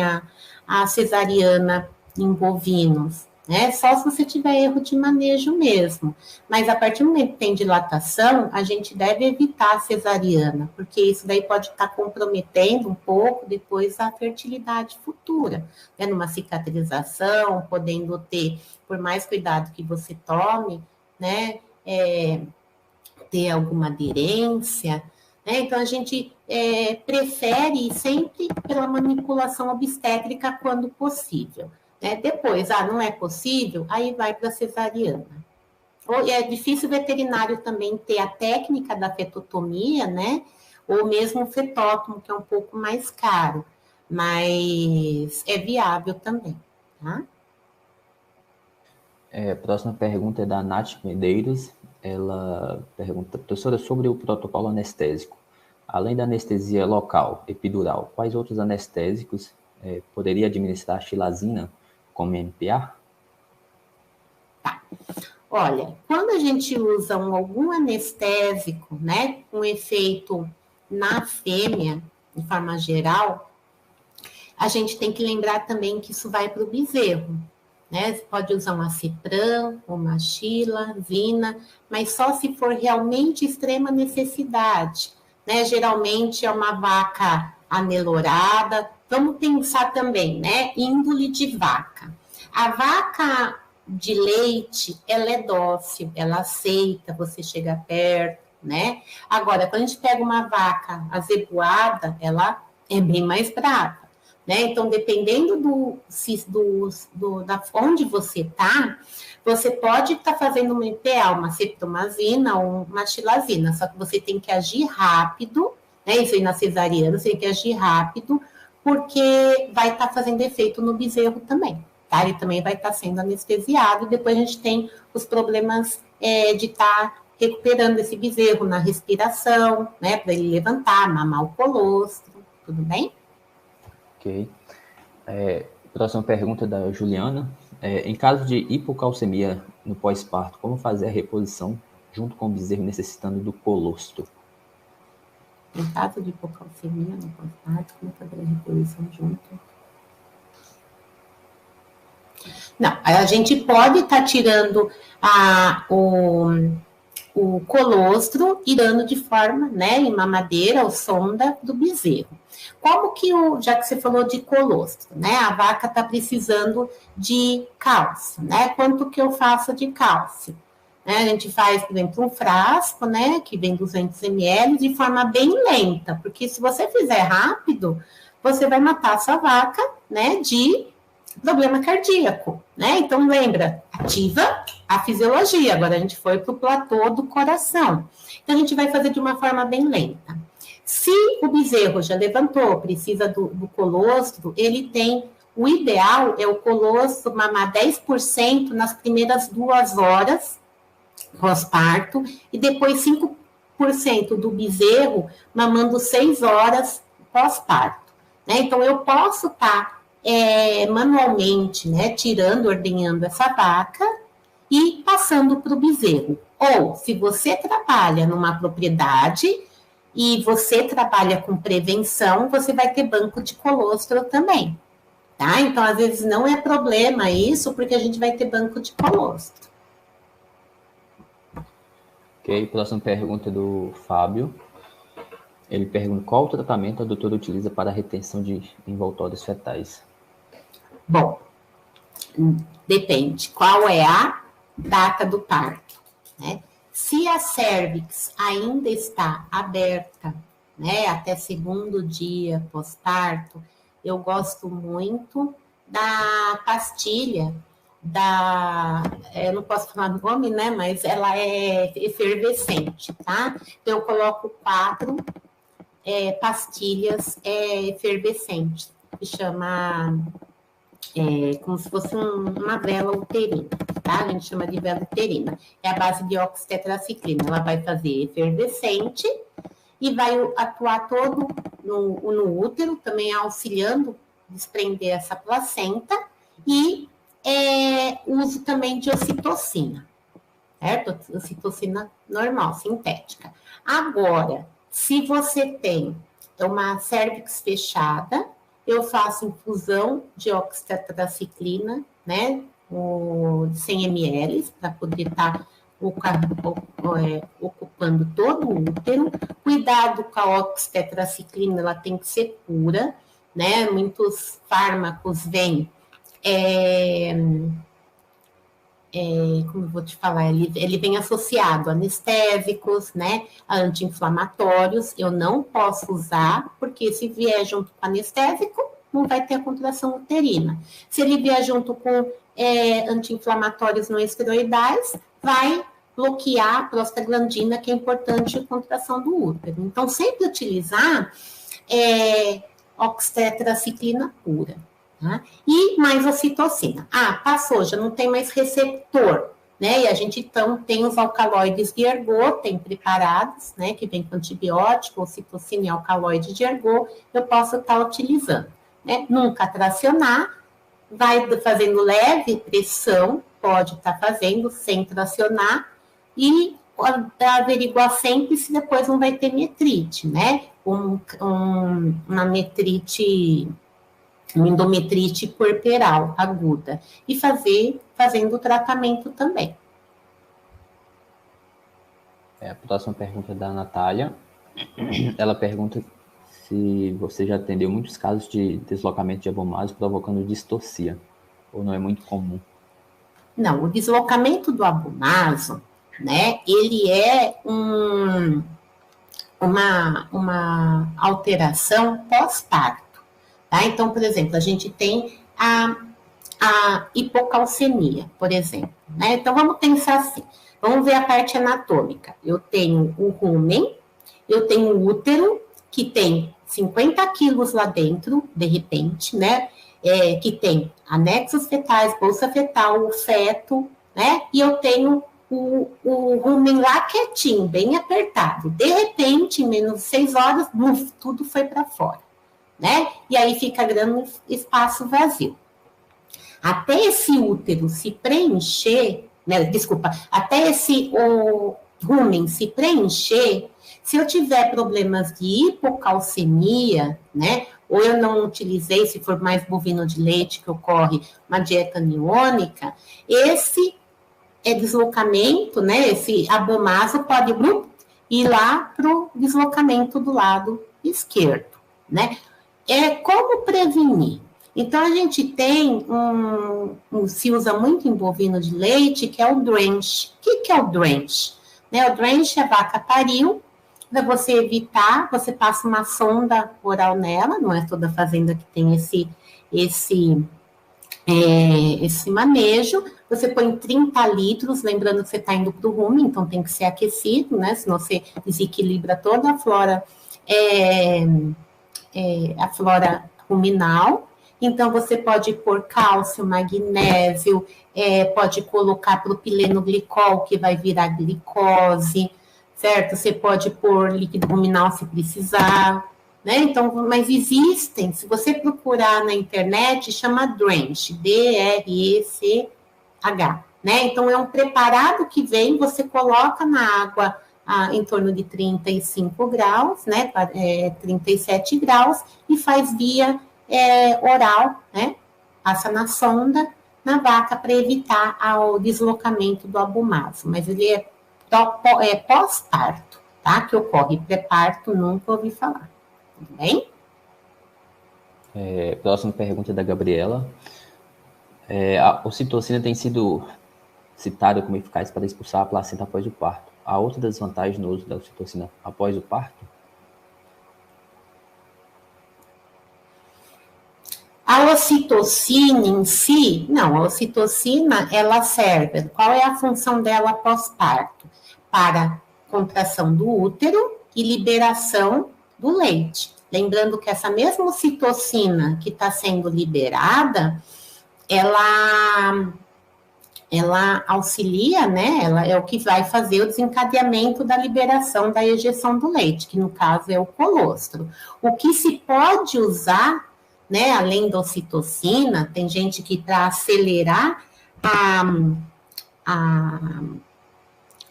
a cesariana em bovinos, né? Só se você tiver erro de manejo mesmo. Mas a partir do momento que tem dilatação, a gente deve evitar a cesariana, porque isso daí pode estar comprometendo um pouco depois a fertilidade futura, né? Numa cicatrização, podendo ter, por mais cuidado que você tome, né? Ter alguma aderência, né? Então a gente prefere sempre pela manipulação obstétrica quando possível. Depois, não é possível, aí vai para a cesariana. É difícil o veterinário também ter a técnica da fetotomia, né? Ou mesmo o fetótomo, que é um pouco mais caro, mas é viável também, tá? A próxima pergunta é da Nath Medeiros. Ela pergunta, professora, sobre o protocolo anestésico. Além da anestesia local, epidural, quais outros anestésicos poderia administrar xilazina como MPA? Tá. Olha, quando a gente usa algum anestésico, né, com efeito na fêmea, de forma geral, a gente tem que lembrar também que isso vai para o bezerro, né? Você pode usar uma cipram, uma xilazina, mas só se for realmente extrema necessidade, né? Geralmente é uma vaca anelorada. Vamos pensar também, né? Índole de vaca. A vaca de leite, ela é dócil, ela aceita você chegar perto, né? Agora, quando a gente pega uma vaca azeboada, ela é bem mais brava, né? Então, dependendo da onde você está, você pode estar fazendo uma MPA, uma ceftomazina ou uma xilazina, só que você tem que agir rápido, né? Isso aí na cesariana, você tem que agir rápido, porque vai estar fazendo efeito no bezerro também, tá? Ele também vai estar sendo anestesiado, e depois a gente tem os problemas de estar recuperando esse bezerro na respiração, né? Para ele levantar, mamar o colostro, tudo bem? Ok. Próxima pergunta da Juliana. Em caso de hipocalcemia no pós-parto, como fazer a reposição junto com o bezerro necessitando do colostro? Em caso de hipocalcemia no pós-parto, como fazer a reposição junto? Não, a gente pode estar tirando o colostro e dando de forma, né, em mamadeira ou sonda do bezerro. Como que já que você falou de colostro, né, a vaca está precisando de cálcio, né, quanto que eu faço de cálcio? Né, a gente faz, por exemplo, um frasco, né, que vem 200 ml de forma bem lenta, porque se você fizer rápido, você vai matar a sua vaca, né, de problema cardíaco, né? Então, lembra, ativa a fisiologia. Agora a gente foi para o platô do coração. Então, a gente vai fazer de uma forma bem lenta. Se o bezerro já levantou, precisa do colostro, ele tem, o ideal é o colostro mamar 10% nas primeiras 2 horas pós-parto e depois 5% do bezerro mamando 6 horas pós-parto, né? Então, eu posso estar manualmente, né, tirando, ordenhando essa vaca e passando para o bezerro. Ou, se você trabalha numa propriedade e você trabalha com prevenção, você vai ter banco de colostro também, tá? Então, às vezes, não é problema isso, porque a gente vai ter banco de colostro. Ok, próxima pergunta do Fábio. Ele pergunta qual o tratamento a doutora utiliza para a retenção de envoltórios fetais. Bom, depende. Qual é a data do parto, né? Se a cérvix ainda está aberta, né, até 2º dia pós-parto, eu gosto muito da pastilha eu não posso falar o nome, né, mas ela é efervescente, tá? Então, eu coloco 4 pastilhas efervescentes, que chama como se fosse uma vela uterina, tá? A gente chama de vela uterina. É a base de oxitetraciclina. Ela vai fazer efervescente e vai atuar todo no útero, também auxiliando a desprender essa placenta, e uso também de ocitocina, certo? Ocitocina normal, sintética. Agora, se você tem uma cérvix fechada, eu faço infusão de oxitetraciclina, né, 100 ml, para poder estar ocupando todo o útero. Cuidado com a oxitetraciclina, ela tem que ser pura, né, muitos fármacos vêm, como eu vou te falar, ele vem associado a anestésicos, né, a anti-inflamatórios. Eu não posso usar, porque se vier junto com anestésico, não vai ter a contração uterina. Se ele vier junto com anti-inflamatórios não esteroidais, vai bloquear a prostaglandina, que é importante a contração do útero. Então, sempre utilizar oxitetraciclina pura. Tá? E mais ocitocina. Passou, já não tem mais receptor, né? E a gente então tem os alcaloides de ergot, tem preparados, né? Que vem com antibiótico, ocitocina e alcaloide de ergot, eu posso estar utilizando, né? Nunca tracionar, vai fazendo leve pressão, pode estar fazendo sem tracionar, e averiguar sempre se depois não vai ter metrite, né? Uma metrite, uma endometrite puerperal aguda, e fazendo o tratamento também. A próxima pergunta é da Natália. Ela pergunta se você já atendeu muitos casos de deslocamento de abomaso provocando distocia, ou não é muito comum? Não, o deslocamento do abomaso, né, ele é uma alteração pós-parto. Tá? Então, por exemplo, a gente tem a hipocalcemia, por exemplo. Né? Então, vamos pensar assim. Vamos ver a parte anatômica. Eu tenho o rumen, eu tenho o útero, que tem 50 quilos lá dentro, de repente, né? Que tem anexos fetais, bolsa fetal, o feto, né? E eu tenho o rumen lá quietinho, bem apertado. De repente, em menos de 6 horas, tudo foi para fora, né? E aí fica grande espaço vazio. Até esse útero se preencher, né? Desculpa, até esse rumen se preencher, se eu tiver problemas de hipocalcemia, né? Ou eu não utilizei, se for mais bovino de leite, que ocorre uma dieta aniônica, esse deslocamento, né? Esse abomaso pode ir lá para o deslocamento do lado esquerdo, né? Como prevenir? Então, a gente tem se usa muito em bovino de leite, que é o drench. O que é o drench? Né, o drench, a vaca pariu, para você evitar, você passa uma sonda oral nela, não é toda fazenda que tem esse manejo, você põe 30 litros, lembrando que você está indo para o rumen, então tem que ser aquecido, né? Senão você desequilibra toda a flora ruminal. Então, você pode pôr cálcio, magnésio, pode colocar propilenoglicol, que vai virar glicose, certo? Você pode pôr líquido ruminal se precisar, né? Então, mas existem, se você procurar na internet, chama Drench, D-R-E-C-H, né? Então, é um preparado que vem, você coloca na água em torno de 35 graus, né? 37 graus, e faz via oral, né? Passa na sonda, na vaca, para evitar o deslocamento do abomaso. Mas ele é pós-parto, tá? Que ocorre pré-parto, nunca ouvi falar. Tudo bem? Próxima pergunta da Gabriela. A ocitocina tem sido citada como eficaz para expulsar a placenta após o parto. Há outra desvantagem no uso da ocitocina após o parto? A ocitocina em si, não, a ocitocina, ela serve, qual é a função dela pós-parto? Para contração do útero e liberação do leite. Lembrando que essa mesma ocitocina que está sendo liberada, ela auxilia, né? Ela é o que vai fazer o desencadeamento da liberação da ejeção do leite, que no caso é o colostro. O que se pode usar, né, além da ocitocina, tem gente que para acelerar a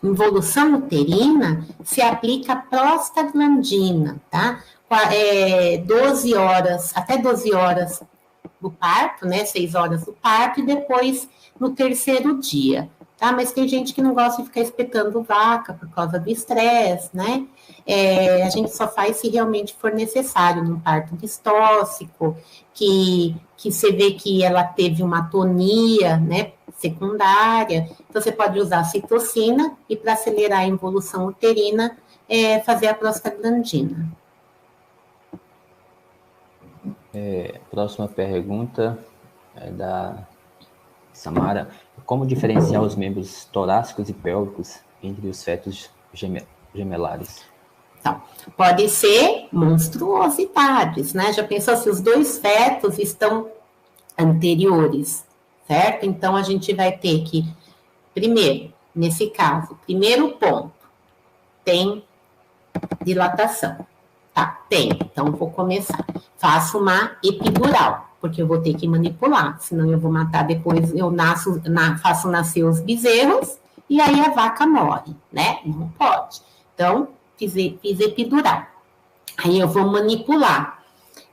involução uterina, se aplica prostaglandina, tá? 12 horas, até 12 horas do parto, né? 6 horas do parto, e depois no terceiro dia, tá? Mas tem gente que não gosta de ficar espetando vaca por causa do estresse, né? A gente só faz se realmente for necessário, num parto distóxico, que você vê que ela teve uma atonia, né, secundária. Então, você pode usar a citocina e, para acelerar a involução uterina, fazer a prostaglandina. Próxima pergunta é da Samara. Como diferenciar os membros torácicos e pélvicos entre os fetos gemelares? Então, pode ser monstruosidades, né? Já pensou se os dois fetos estão anteriores, certo? Então, a gente vai ter que, primeiro, nesse caso, primeiro ponto, tem dilatação. Tá, tem. Então, vou começar. Faço uma epidural, porque eu vou ter que manipular, senão eu vou matar depois, faço nascer os bezerros, e aí a vaca morre, né? Não pode. Então, fiz epidural. Aí eu vou manipular.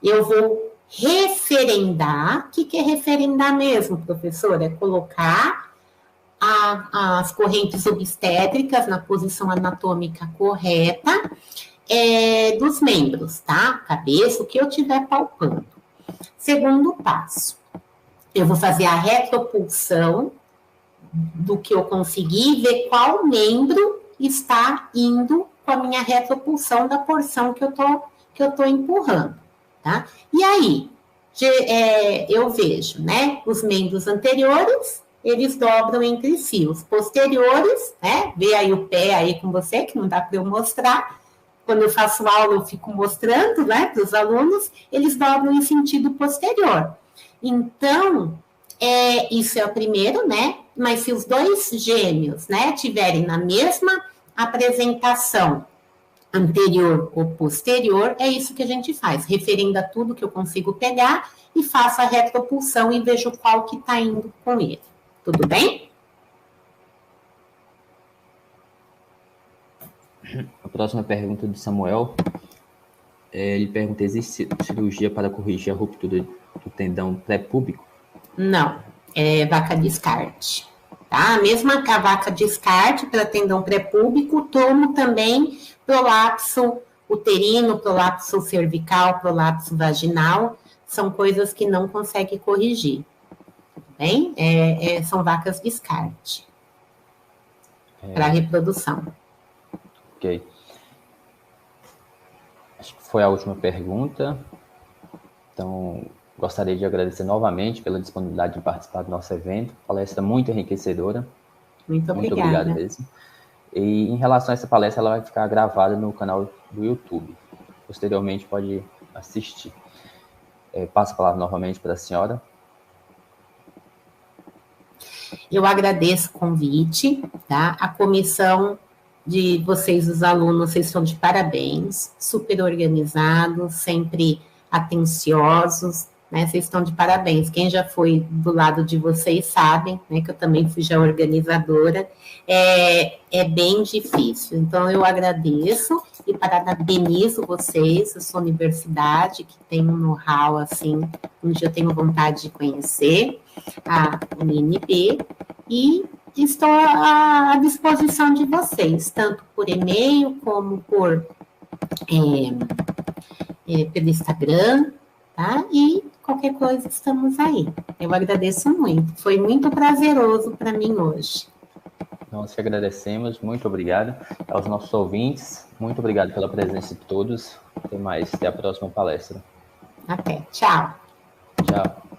Eu vou referendar. O que é referendar mesmo, professora? É colocar as correntes obstétricas na posição anatômica correta dos membros, tá? Cabeça, o que eu estiver palpando. Segundo passo, eu vou fazer a retropulsão do que eu conseguir, ver qual membro está indo com a minha retropulsão da porção que eu tô empurrando, tá? E aí, eu vejo, né, os membros anteriores, eles dobram entre si, os posteriores, né, vê aí o pé aí com você, que não dá para eu mostrar, quando eu faço aula, eu fico mostrando, né, para os alunos, eles dobram em sentido posterior. Então, isso é o primeiro, né? Mas se os dois gêmeos, né, tiverem na mesma apresentação, anterior ou posterior, é isso que a gente faz, referenda tudo que eu consigo pegar e faço a retropulsão e vejo qual que está indo com ele. Tudo bem? A próxima pergunta do Samuel, ele pergunta, existe cirurgia para corrigir a ruptura do tendão pré-púbico? Não, é vaca descarte. Tá? A mesma que a vaca descarte para tendão pré-púbico, tomo também prolapso uterino, prolapso cervical, prolapso vaginal, são coisas que não consegue corrigir. Bem? São vacas descarte para reprodução. Ok. Acho que foi a última pergunta. Então, gostaria de agradecer novamente pela disponibilidade de participar do nosso evento. Palestra muito enriquecedora. Muito obrigada. Muito obrigado mesmo. E em relação a essa palestra, ela vai ficar gravada no canal do YouTube. Posteriormente, pode assistir. Passo a palavra novamente para a senhora. Eu agradeço o convite, tá? A comissão de vocês, os alunos, vocês estão de parabéns, super organizados, sempre atenciosos, né? Vocês estão de parabéns. Quem já foi do lado de vocês sabem, né? Que eu também fui já organizadora. É bem difícil. Então, eu agradeço e parabenizo vocês, a sua universidade, que tem um know-how, assim, onde eu tenho vontade de conhecer, a UNB, e estou à disposição de vocês, tanto por e-mail como pelo Instagram, tá? E qualquer coisa, estamos aí. Eu agradeço muito. Foi muito prazeroso para mim hoje. Nós te agradecemos. Muito obrigado. Aos nossos ouvintes, muito obrigado pela presença de todos. Até mais. Até a próxima palestra. Até. Tchau. Tchau.